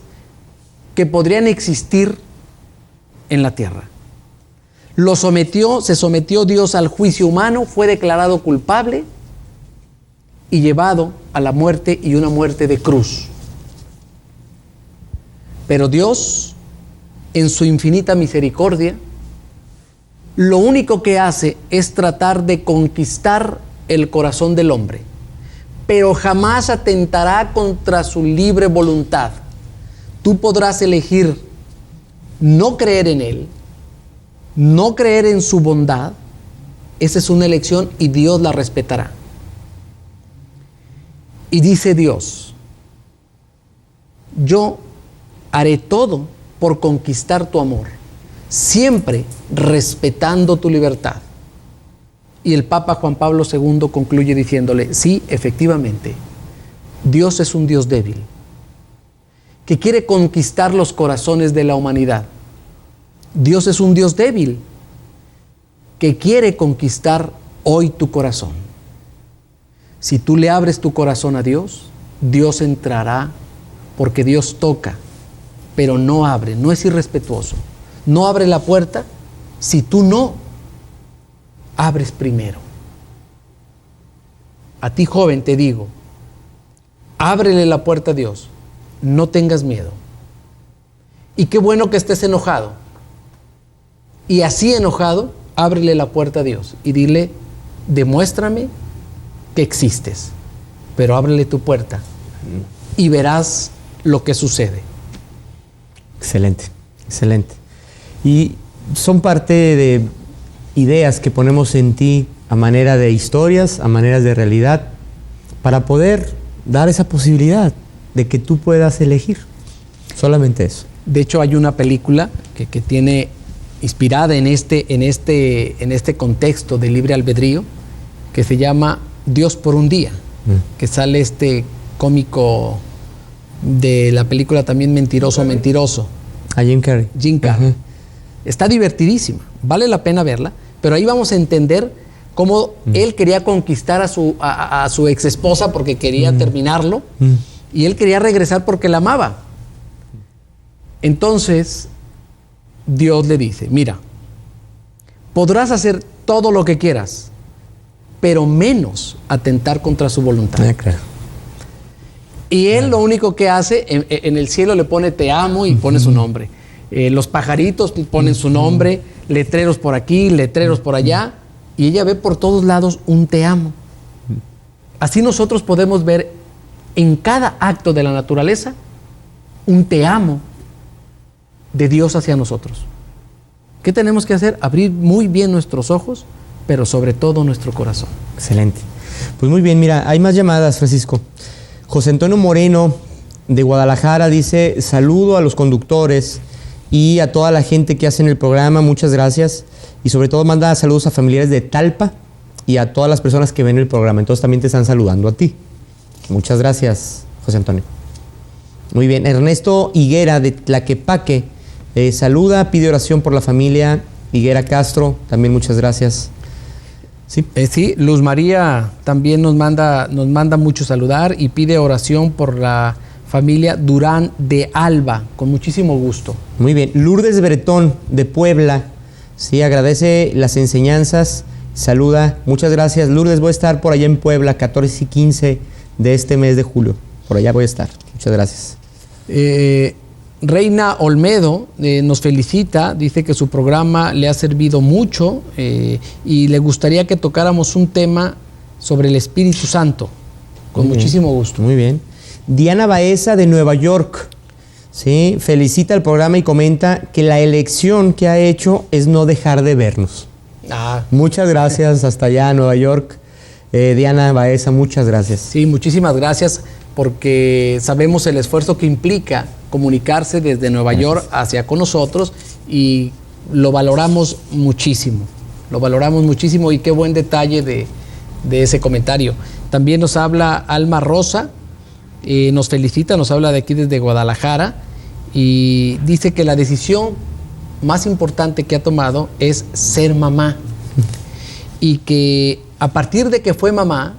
que podrían existir en la tierra. Se sometió Dios al juicio humano, fue declarado culpable y llevado a la muerte, y una muerte de cruz. Pero Dios, en su infinita misericordia, lo único que hace es tratar de conquistar el corazón del hombre, pero jamás atentará contra su libre voluntad. Tú podrás elegir no creer en Él, no creer en su bondad. Esa es una elección y Dios la respetará. Y dice Dios: yo haré todo por conquistar tu amor, siempre respetando tu libertad. Y el Papa Juan Pablo II concluye diciéndole: sí, efectivamente, Dios es un Dios débil, que quiere conquistar los corazones de la humanidad. Dios es un Dios débil, que quiere conquistar hoy tu corazón. Si tú le abres tu corazón a Dios, Dios entrará, porque Dios toca, pero no abre, no es irrespetuoso. No abre la puerta si tú no abres primero. A ti, joven, te digo, ábrele la puerta a Dios, no tengas miedo. Y qué bueno que estés enojado. Y así enojado, ábrele la puerta a Dios y dile, demuéstrame que existes, pero ábrele tu puerta y verás lo que sucede. Excelente, excelente. Y son parte de ideas que ponemos en ti a manera de historias, a maneras de realidad, para poder dar esa posibilidad de que tú puedas elegir. Solamente eso. De hecho, hay una película que tiene inspirada en este contexto de libre albedrío, que se llama Dios por un día, que sale este cómico de la película también Mentiroso. A Jim Carrey. Jim Carrey. Está divertidísima, vale la pena verla, pero ahí vamos a entender cómo él quería conquistar a su ex esposa porque quería terminarlo, y él quería regresar porque la amaba. Entonces Dios le dice, mira, podrás hacer todo lo que quieras, pero menos atentar contra su voluntad. Claro. Y él lo único que hace, en el cielo le pone te amo y pone su nombre. Los pajaritos ponen su nombre, letreros por aquí, letreros por allá, y ella ve por todos lados un te amo. Así nosotros podemos ver en cada acto de la naturaleza un te amo de Dios hacia nosotros. ¿Qué tenemos que hacer? Abrir muy bien nuestros ojos, pero sobre todo nuestro corazón. Excelente. Pues muy bien, mira, hay más llamadas, Francisco. José Antonio Moreno, de Guadalajara, dice, saludo a los conductores y a toda la gente que hace en el programa, muchas gracias. Y sobre todo manda saludos a familiares de Talpa y a todas las personas que ven el programa. Entonces también te están saludando a ti. Muchas gracias, José Antonio. Muy bien, Ernesto Higuera, de Tlaquepaque, saluda, pide oración por la familia Higuera Castro, también muchas gracias. Sí, sí, Luz María también nos manda mucho saludar y pide oración por la familia Durán de Alba, con muchísimo gusto. Muy bien, Lourdes Bretón, de Puebla, sí, agradece las enseñanzas, saluda, muchas gracias. Lourdes, voy a estar por allá en Puebla, 14 y 15 de este mes de julio, por allá voy a estar, muchas gracias. Reina Olmedo nos felicita, dice que su programa le ha servido mucho y le gustaría que tocáramos un tema sobre el Espíritu Santo, con muchísimo gusto. Muy bien. Diana Baeza, de Nueva York, ¿sí? Felicita el programa y comenta que la elección que ha hecho es no dejar de vernos. Muchas gracias, hasta allá, Nueva York. Diana Baeza, muchas gracias. Sí, muchísimas gracias, porque sabemos el esfuerzo que implica comunicarse desde Nueva York hacia con nosotros y lo valoramos muchísimo. Lo valoramos muchísimo y qué buen detalle de ese comentario. También nos habla Alma Rosa, nos felicita, nos habla de aquí desde Guadalajara y dice que la decisión más importante que ha tomado es ser mamá y que a partir de que fue mamá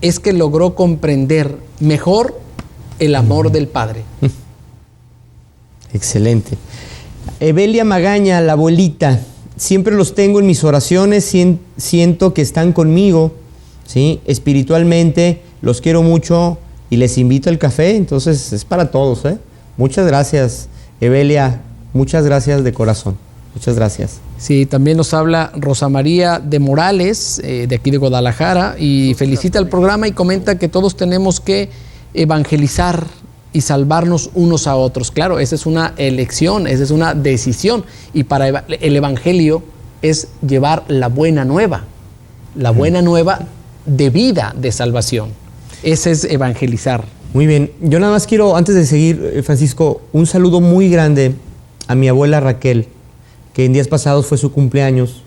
es que logró comprender mejor el amor del Padre. Excelente. Evelia Magaña, la abuelita, siempre los tengo en mis oraciones, siento que están conmigo, ¿sí? Espiritualmente, los quiero mucho y les invito al café, entonces es para todos, ¿eh? Muchas gracias, Evelia, muchas gracias de corazón, muchas gracias. Sí, también nos habla Rosa María de Morales, de aquí de Guadalajara, y felicita el programa y comenta que todos tenemos que evangelizar y salvarnos unos a otros. Claro, esa es una elección, esa es una decisión, y para el evangelio es llevar la buena nueva de vida, de salvación. Ese es evangelizar. Muy bien, yo nada más quiero, antes de seguir, Francisco, un saludo muy grande a mi abuela Raquel, que en días pasados fue su cumpleaños.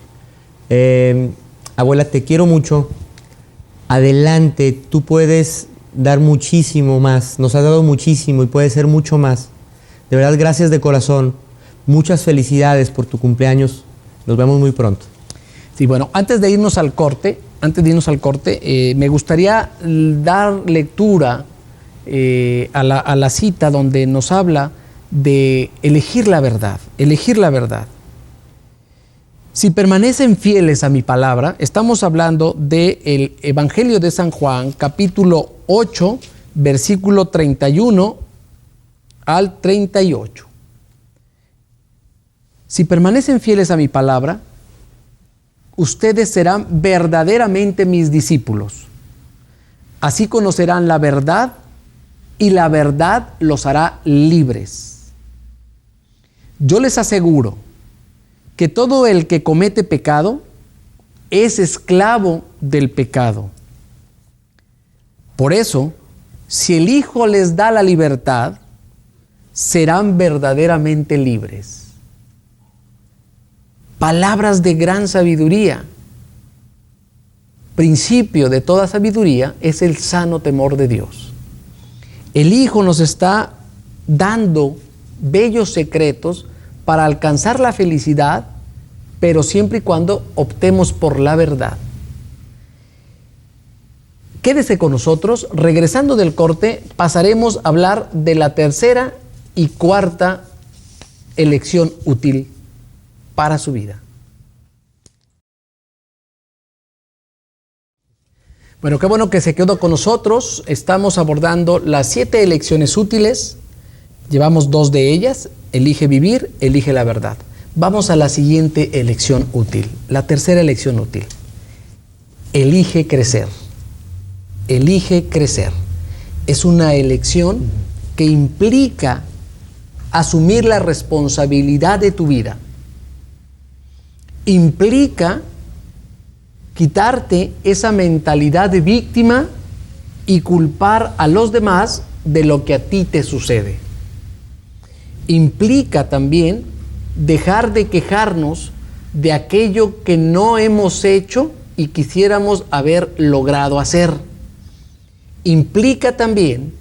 Abuela, te quiero mucho. Adelante, tú puedes dar muchísimo más. Nos has dado muchísimo y puedes ser mucho más. De verdad, gracias de corazón. Muchas felicidades por tu cumpleaños. Nos vemos muy pronto. Sí, bueno, antes de irnos al corte, me gustaría dar lectura a la cita donde nos habla de elegir la verdad, elegir la verdad. Si permanecen fieles a mi palabra, estamos hablando del Evangelio de San Juan, capítulo 8, versículo 31 al 38. Si permanecen fieles a mi palabra, ustedes serán verdaderamente mis discípulos. Así conocerán la verdad y la verdad los hará libres. Yo les aseguro que todo el que comete pecado es esclavo del pecado. Por eso, si el Hijo les da la libertad, serán verdaderamente libres. Palabras de gran sabiduría. Principio de toda sabiduría es el sano temor de Dios. El Hijo nos está dando bellos secretos para alcanzar la felicidad, pero siempre y cuando optemos por la verdad. Quédese con nosotros. Regresando del corte, pasaremos a hablar de la tercera y cuarta elección útil para su vida. Bueno, qué bueno que se quedó con nosotros. Estamos abordando las 7 elecciones útiles. Llevamos 2 de ellas. Elige vivir, elige la verdad. Vamos a la siguiente elección útil, la tercera elección útil. Elige crecer. Elige crecer. Es una elección que implica asumir la responsabilidad de tu vida. Implica quitarte esa mentalidad de víctima y culpar a los demás de lo que a ti te sucede. Implica también dejar de quejarnos de aquello que no hemos hecho y quisiéramos haber logrado hacer. Implica también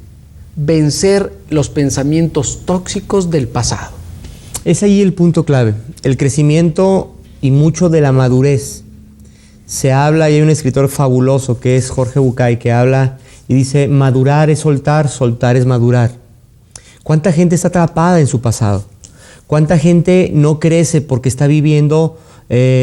vencer los pensamientos tóxicos del pasado. Es ahí el punto clave, el crecimiento y mucho de la madurez. Se habla, y hay un escritor fabuloso que es Jorge Bucay, que habla y dice: madurar es soltar, soltar es madurar. ¿Cuánta gente está atrapada en su pasado? ¿Cuánta gente no crece porque está viviendo,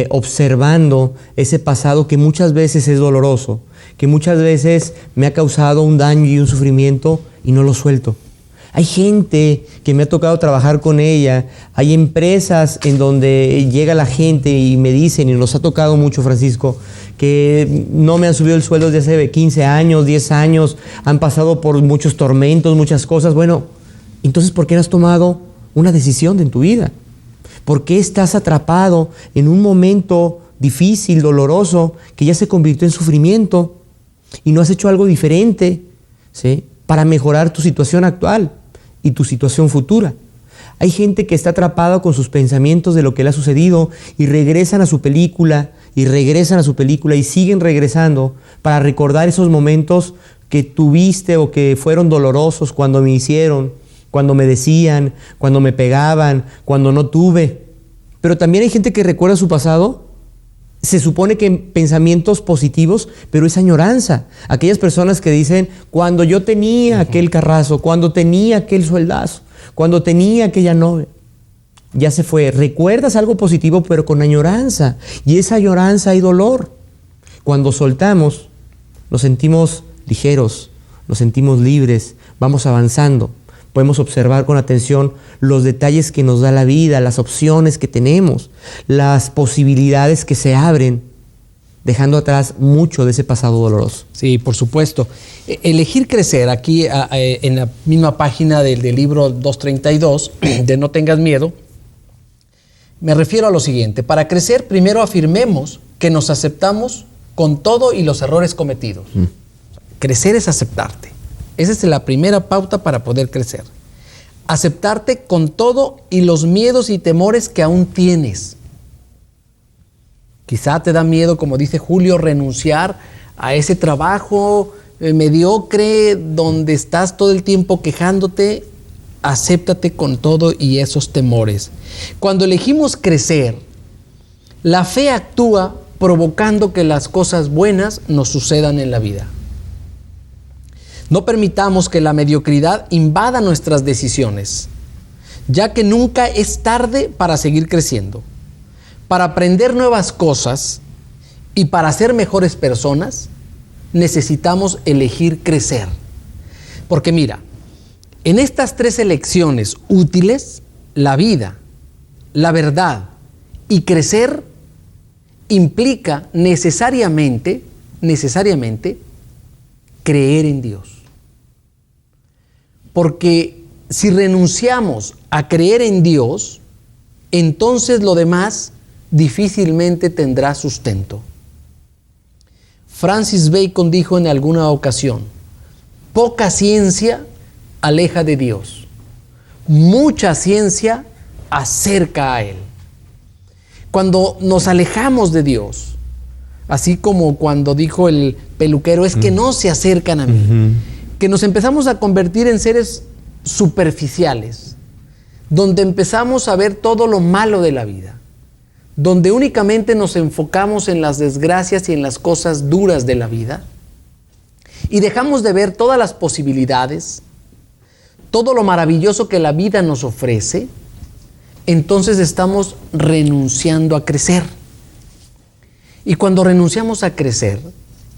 observando ese pasado que muchas veces es doloroso, que muchas veces me ha causado un daño y un sufrimiento y no lo suelto? Hay gente que me ha tocado trabajar con ella, hay empresas en donde llega la gente y me dicen, y nos ha tocado mucho, Francisco, que no me han subido el sueldo desde hace 15 años, 10 años, han pasado por muchos tormentos, muchas cosas. Bueno, entonces, ¿por qué no has tomado una decisión en tu vida? ¿Por qué estás atrapado en un momento difícil, doloroso, que ya se convirtió en sufrimiento y no has hecho algo diferente, ¿sí?, para mejorar tu situación actual y tu situación futura? Hay gente que está atrapada con sus pensamientos de lo que le ha sucedido y regresan a su película y siguen regresando para recordar esos momentos que tuviste o que fueron dolorosos cuando me hicieron, cuando me decían, cuando me pegaban, cuando no tuve. Pero también hay gente que recuerda su pasado, se supone que en pensamientos positivos, pero es añoranza. Aquellas personas que dicen: cuando yo tenía aquel carrazo, cuando tenía aquel sueldazo, cuando tenía aquella novia, ya se fue. Recuerdas algo positivo, pero con añoranza. Y esa añoranza hay dolor. Cuando soltamos, nos sentimos ligeros, nos sentimos libres, vamos avanzando. Podemos observar con atención los detalles que nos da la vida, las opciones que tenemos, las posibilidades que se abren, dejando atrás mucho de ese pasado doloroso. Sí, por supuesto. Elegir crecer, aquí en la misma página del libro 232, de No tengas miedo, me refiero a lo siguiente. Para crecer, primero afirmemos que nos aceptamos con todo y los errores cometidos. Crecer es aceptarte. Esa es la primera pauta para poder crecer. Aceptarte con todo y los miedos y temores que aún tienes. Quizá te da miedo, como dice Julio, renunciar a ese trabajo mediocre donde estás todo el tiempo quejándote. Acéptate con todo y esos temores. Cuando elegimos crecer, la fe actúa provocando que las cosas buenas nos sucedan en la vida. No permitamos que la mediocridad invada nuestras decisiones, ya que nunca es tarde para seguir creciendo. Para aprender nuevas cosas y para ser mejores personas, necesitamos elegir crecer. Porque mira, en estas 3 elecciones útiles, la vida, la verdad y crecer implica necesariamente creer en Dios. Porque si renunciamos a creer en Dios, entonces lo demás difícilmente tendrá sustento. Francis Bacon dijo en alguna ocasión: poca ciencia aleja de Dios, mucha ciencia acerca a Él. Cuando nos alejamos de Dios, así como cuando dijo el peluquero, es que no se acercan a mí, que nos empezamos a convertir en seres superficiales, donde empezamos a ver todo lo malo de la vida, donde únicamente nos enfocamos en las desgracias y en las cosas duras de la vida, y dejamos de ver todas las posibilidades, todo lo maravilloso que la vida nos ofrece, entonces estamos renunciando a crecer. Y cuando renunciamos a crecer,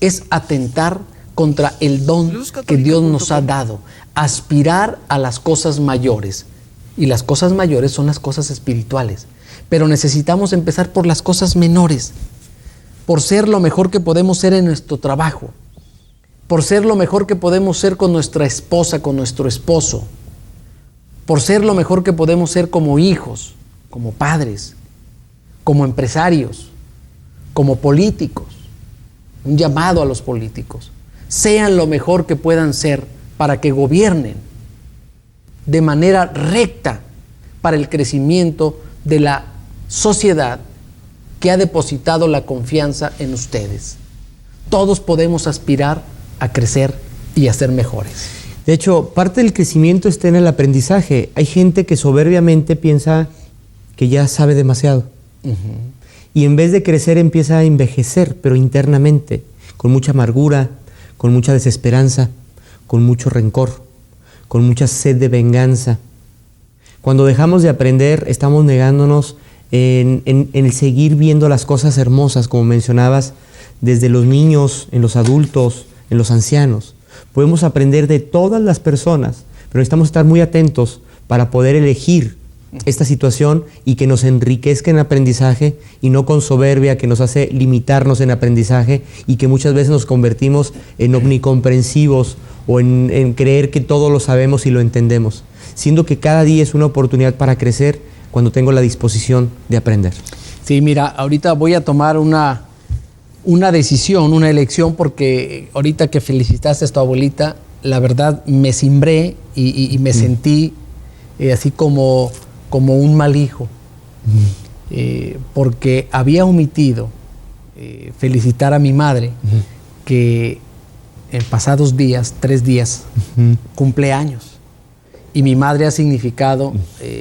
es atentar contra el don que Dios nos ha dado, aspirar a las cosas mayores. Y las cosas mayores son las cosas espirituales. Pero necesitamos empezar por las cosas menores, por ser lo mejor que podemos ser en nuestro trabajo, por ser lo mejor que podemos ser con nuestra esposa, con nuestro esposo, por ser lo mejor que podemos ser como hijos, como padres, como empresarios, como políticos. Un llamado a los políticos: sean lo mejor que puedan ser para que gobiernen de manera recta para el crecimiento de la sociedad que ha depositado la confianza en ustedes. Todos podemos aspirar a crecer y a ser mejores. De hecho, parte del crecimiento está en el aprendizaje. Hay gente que soberbiamente piensa que ya sabe demasiado. Y en vez de crecer empieza a envejecer, pero internamente, con mucha amargura, con mucha desesperanza, con mucho rencor, con mucha sed de venganza. Cuando dejamos de aprender, estamos negándonos en el seguir viendo las cosas hermosas, como mencionabas, desde los niños, en los adultos, en los ancianos. Podemos aprender de todas las personas, pero necesitamos estar muy atentos para poder elegir esta situación y que nos enriquezca en aprendizaje, y no con soberbia que nos hace limitarnos en aprendizaje y que muchas veces nos convertimos en omnicomprensivos o en creer que todo lo sabemos y lo entendemos, siendo que cada día es una oportunidad para crecer cuando tengo la disposición de aprender. Sí, mira, ahorita voy a tomar una decisión, una elección, porque ahorita que felicitaste a tu abuelita, la verdad me cimbré y me sentí así como un mal hijo, porque había omitido felicitar a mi madre, que en pasados días, 3 días, cumple años. Y mi madre ha significado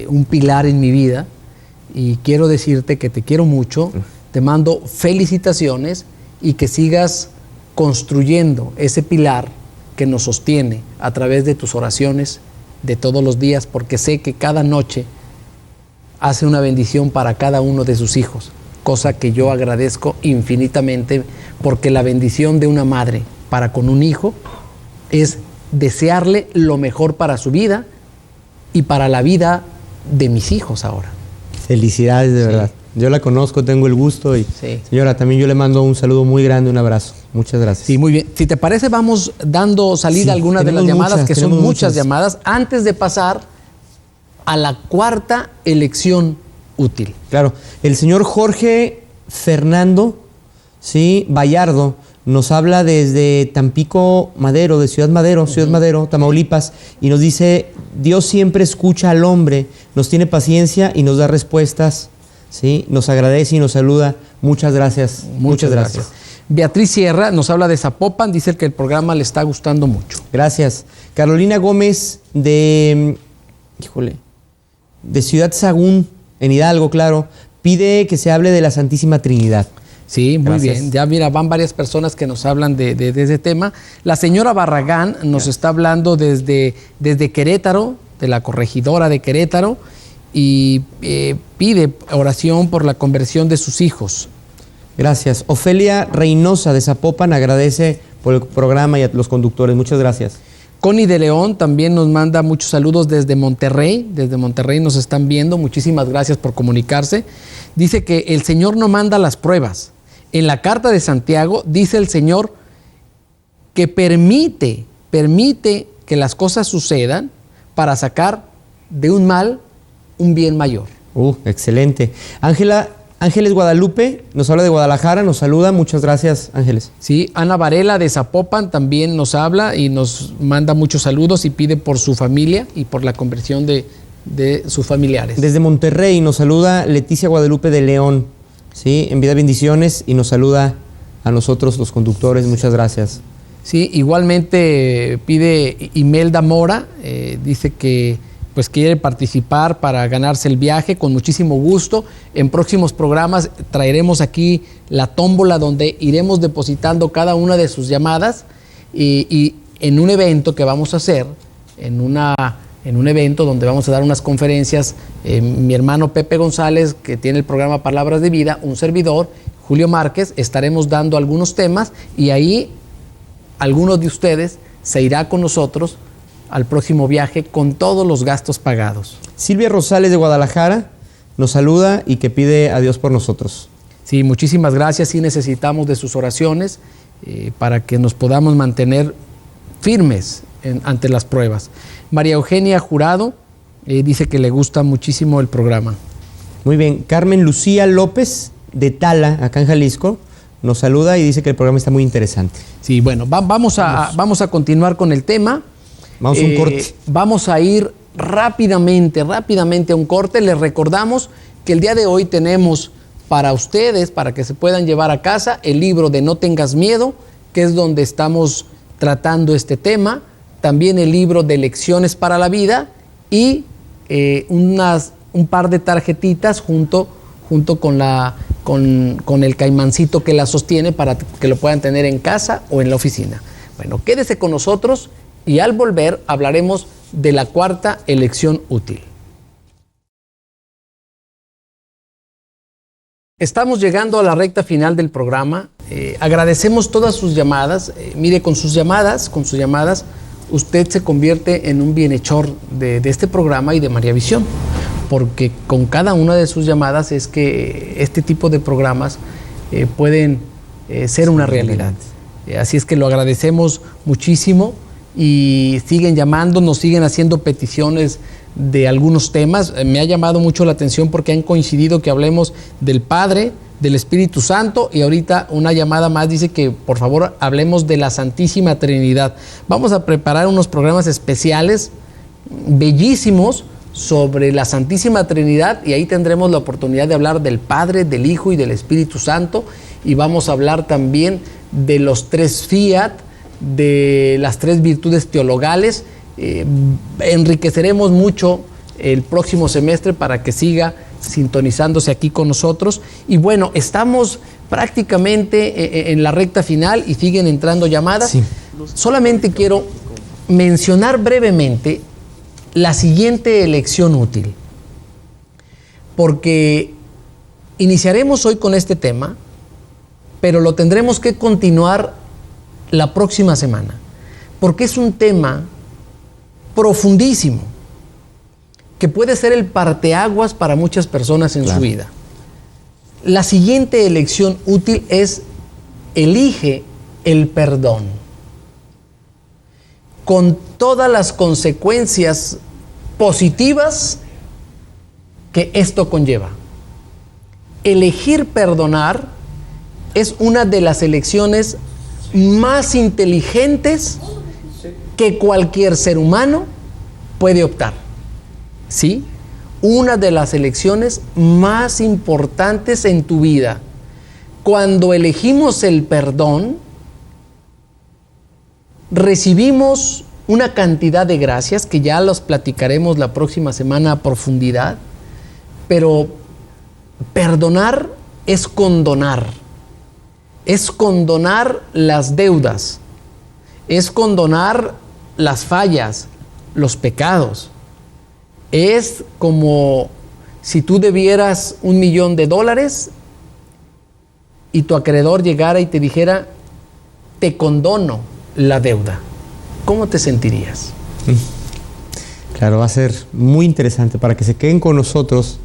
un pilar en mi vida, y quiero decirte que te quiero mucho, te mando felicitaciones y que sigas construyendo ese pilar que nos sostiene a través de tus oraciones de todos los días, porque sé que cada noche hace una bendición para cada uno de sus hijos, cosa que yo agradezco infinitamente, porque la bendición de una madre para con un hijo es desearle lo mejor para su vida y para la vida de mis hijos ahora. Felicidades, de verdad. Yo la conozco, tengo el gusto y señora, también yo le mando un saludo muy grande, un abrazo. Muchas gracias. Sí, muy bien. Si te parece, vamos dando salida a algunas de las llamadas, que son muchas llamadas, antes de pasar a la 4ª elección útil. Claro. El señor Jorge Fernando, Vallardo, nos habla desde Tampico Madero, de Ciudad Madero, Tamaulipas, y nos dice: Dios siempre escucha al hombre, nos tiene paciencia y nos da respuestas. Sí, nos agradece y nos saluda. Muchas gracias. Muchas gracias. Beatriz Sierra nos habla de Zapopan, dice que el programa le está gustando mucho. Gracias. Carolina Gómez de Ciudad Sagún, en Hidalgo, claro, pide que se hable de la Santísima Trinidad. Sí, muy Gracias. bien. Ya mira, van varias personas que nos hablan de ese tema. La señora Barragán nos está hablando desde Querétaro, de la corregidora de Querétaro, y pide oración por la conversión de sus hijos. Gracias. Ofelia Reynosa de Zapopan agradece por el programa y a los conductores. Muchas gracias. Connie de León también nos manda muchos saludos desde Monterrey. Desde Monterrey nos están viendo. Muchísimas gracias por comunicarse. Dice que el Señor no manda las pruebas. En la carta de Santiago dice el Señor que permite que las cosas sucedan para sacar de un mal un bien mayor. Excelente. Ángeles Guadalupe nos habla de Guadalajara, nos saluda. Muchas gracias, Ángeles. Sí, Ana Varela de Zapopan también nos habla y nos manda muchos saludos y pide por su familia y por la conversión de sus familiares. Desde Monterrey nos saluda Leticia Guadalupe de León. Sí, envía bendiciones y nos saluda a nosotros los conductores. Muchas gracias. Sí, igualmente pide Imelda Mora, dice que pues quiere participar para ganarse el viaje con muchísimo gusto. En próximos programas traeremos aquí la tómbola donde iremos depositando cada una de sus llamadas y en un evento que vamos a hacer, en un evento donde vamos a dar unas conferencias, mi hermano Pepe González, que tiene el programa Palabras de Vida, un servidor, Julio Márquez, estaremos dando algunos temas y ahí algunos de ustedes se irá con nosotros al próximo viaje con todos los gastos pagados. Silvia Rosales de Guadalajara nos saluda y que pide a Dios por nosotros. Sí, muchísimas gracias. Sí necesitamos de sus oraciones para que nos podamos mantener firmes ante las pruebas. María Eugenia Jurado dice que le gusta muchísimo el programa. Muy bien. Carmen Lucía López de Tala, acá en Jalisco, nos saluda y dice que el programa está muy interesante. Sí, bueno, vamos a continuar con el tema. Vamos a un corte. Vamos a ir rápidamente a un corte. Les recordamos que el día de hoy tenemos para ustedes, para que se puedan llevar a casa, el libro de No tengas miedo, que es donde estamos tratando este tema. También el libro de Lecciones para la Vida y un par de tarjetitas junto con el caimancito que la sostiene para que lo puedan tener en casa o en la oficina. Bueno, quédese con nosotros. Y al volver hablaremos de la cuarta elección útil. Estamos llegando a la recta final del programa. Agradecemos todas sus llamadas. Mire, con sus llamadas, usted se convierte en un bienhechor de este programa y de María Visión. Porque con cada una de sus llamadas es que este tipo de programas pueden ser una realidad. Así es que lo agradecemos muchísimo. Y siguen llamando, nos siguen haciendo peticiones de algunos temas. Me ha llamado mucho la atención porque han coincidido que hablemos del Padre, del Espíritu Santo y ahorita una llamada más dice que por favor hablemos de la Santísima Trinidad. Vamos a preparar unos programas especiales bellísimos sobre la Santísima Trinidad y ahí tendremos la oportunidad de hablar del Padre, del Hijo y del Espíritu Santo y vamos a hablar también de los tres fiat, de las tres virtudes teologales. Enriqueceremos mucho el próximo semestre para que siga sintonizándose aquí con nosotros. Y bueno, estamos prácticamente en la recta final y siguen entrando llamadas. Sí. Solamente quiero mencionar brevemente la siguiente elección útil, porque iniciaremos hoy con este tema, pero lo tendremos que continuar la próxima semana, porque es un tema profundísimo que puede ser el parteaguas para muchas personas en su vida. La siguiente elección útil es: elige el perdón, con todas las consecuencias positivas que esto conlleva. Elegir perdonar es una de las elecciones más inteligentes que cualquier ser humano puede optar. ¿Sí? Una de las elecciones más importantes en tu vida. Cuando elegimos el perdón, recibimos una cantidad de gracias que ya los platicaremos la próxima semana a profundidad, pero perdonar es condonar. es condonar las deudas, es condonar las fallas, los pecados. Es como si tú debieras $1,000,000 y tu acreedor llegara y te dijera, te condono la deuda. ¿Cómo te sentirías? Claro, va a ser muy interesante para que se queden con nosotros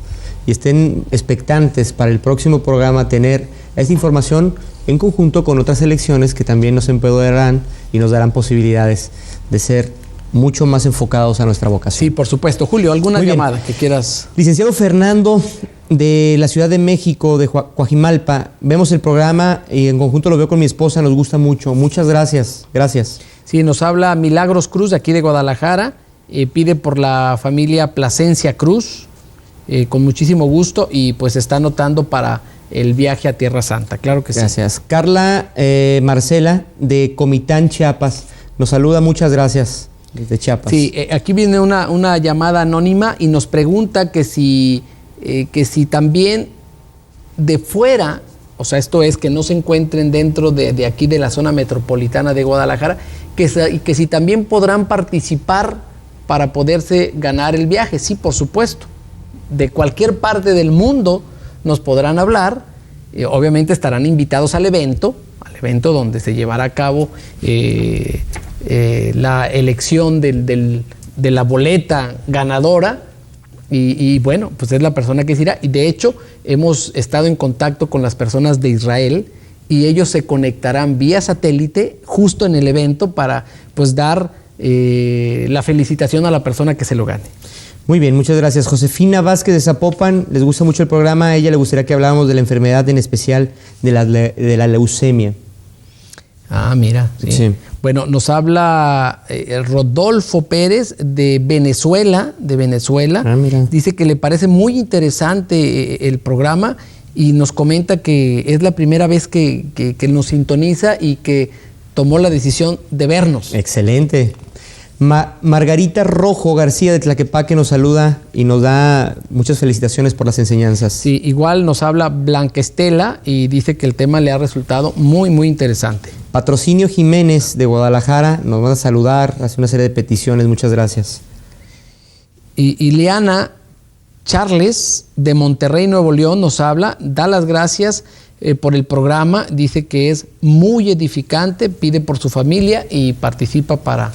y estén expectantes para el próximo programa tener esta información en conjunto con otras elecciones que también nos empoderarán y nos darán posibilidades de ser mucho más enfocados a nuestra vocación. Sí, por supuesto. Julio, ¿alguna llamada que quieras? Licenciado Fernando, de la Ciudad de México, de Coajimalpa, vemos el programa y en conjunto lo veo con mi esposa, nos gusta mucho. Muchas gracias. Gracias. Sí, nos habla Milagros Cruz, de aquí de Guadalajara, pide por la familia Plasencia Cruz, con muchísimo gusto, y pues está anotando para el viaje a Tierra Santa. Claro que sí. Gracias. Carla Marcela, de Comitán, Chiapas, nos saluda, muchas gracias, desde Chiapas. Sí, aquí viene una llamada anónima y nos pregunta que si también de fuera, o sea, esto es que no se encuentren dentro de aquí de la zona metropolitana de Guadalajara, que si también podrán participar para poderse ganar el viaje. Sí, por supuesto. De cualquier parte del mundo nos podrán hablar. Obviamente estarán invitados al evento donde se llevará a cabo la elección de la boleta ganadora. Y bueno, pues es la persona que se irá. Y de hecho, hemos estado en contacto con las personas de Israel y ellos se conectarán vía satélite justo en el evento para pues dar la felicitación a la persona que se lo gane. Muy bien, muchas gracias. Josefina Vázquez de Zapopan, les gusta mucho el programa. A ella le gustaría que habláramos de la enfermedad, en especial de la leucemia. Ah, mira. Sí. Sí. Bueno, nos habla Rodolfo Pérez de Venezuela. Ah, mira. Dice que le parece muy interesante el programa y nos comenta que es la primera vez que nos sintoniza y que tomó la decisión de vernos. Excelente. Margarita Rojo García de Tlaquepaque nos saluda y nos da muchas felicitaciones por las enseñanzas. Sí, igual nos habla Blanca Estela y dice que el tema le ha resultado muy, muy interesante. Patrocinio Jiménez de Guadalajara nos va a saludar, hace una serie de peticiones, muchas gracias. Y Liana Charles de Monterrey, Nuevo León, nos habla, da las gracias por el programa, dice que es muy edificante, pide por su familia y participa para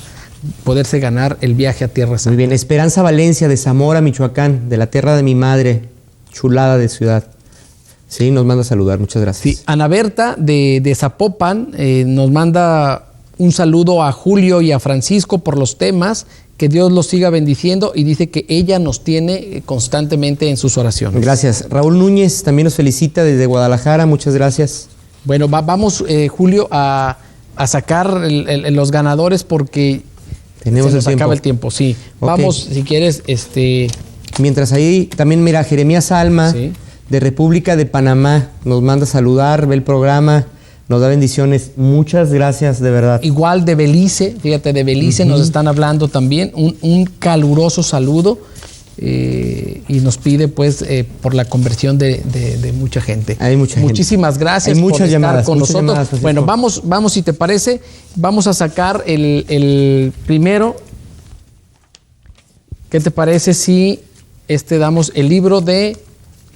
poderse ganar el viaje a Tierra Santa. Muy bien. Esperanza Valencia de Zamora, Michoacán, de la tierra de mi madre, chulada de ciudad. Sí, nos manda a saludar, muchas gracias. Sí, Ana Berta de Zapopan nos manda un saludo a Julio y a Francisco por los temas, que Dios los siga bendiciendo, y dice que ella nos tiene constantemente en sus oraciones. Gracias. Raúl Núñez también nos felicita desde Guadalajara, muchas gracias. Bueno, vamos Julio a sacar los ganadores porque tenemos se nos acaba el tiempo, sí. Okay. Vamos, si quieres, Mientras ahí, también mira, Jeremías Alma, ¿sí?, de República de Panamá, nos manda a saludar, ve el programa, nos da bendiciones. Muchas gracias, de verdad. Igual de Belice, fíjate, de Belice nos están hablando también. Un caluroso saludo y nos pide, pues, por la conversión de mucha gente. Hay mucha gente. Muchísimas gracias por estar llamadas, con nosotros. Llamadas, bueno, vamos, si te parece, vamos a sacar el primero. ¿Qué te parece si damos el libro de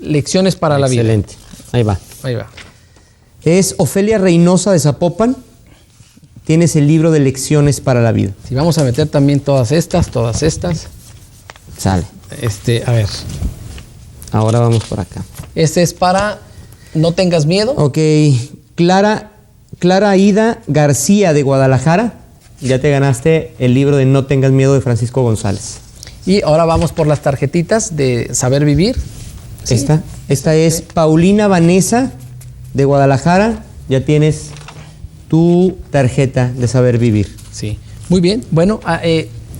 Lecciones para la Vida? Excelente. Ahí va. Ahí va. Es Ofelia Reynosa de Zapopan. Tienes el libro de Lecciones para la Vida. Sí, vamos a meter también todas estas. Sale. A ver. Ahora vamos por acá. Este es para No tengas miedo. Ok. Clara Aida García de Guadalajara. Ya te ganaste el libro de No tengas miedo de Francisco González. Y ahora vamos por las tarjetitas de Saber Vivir. ¿Sí? Esta es Paulina Vanessa de Guadalajara. Ya tienes tu tarjeta de Saber Vivir. Sí. Muy bien. Bueno,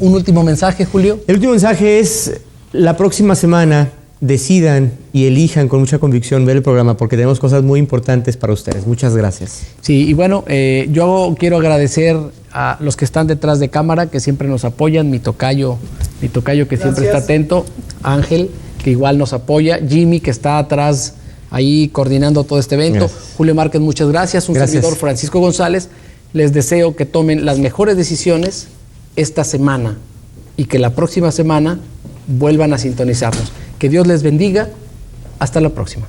un último mensaje, Julio. El último mensaje es: la próxima semana decidan y elijan con mucha convicción ver el programa, porque tenemos cosas muy importantes para ustedes. Muchas gracias. Sí, y bueno, yo quiero agradecer a los que están detrás de cámara, que siempre nos apoyan, mi tocayo que siempre está atento, Ángel, que igual nos apoya, Jimmy, que está atrás ahí coordinando todo este evento. Gracias. Julio Márquez, muchas gracias. Un Gracias. servidor, Francisco González. Les deseo que tomen las mejores decisiones esta semana y que la próxima semana vuelvan a sintonizarnos. Que Dios les bendiga. Hasta la próxima.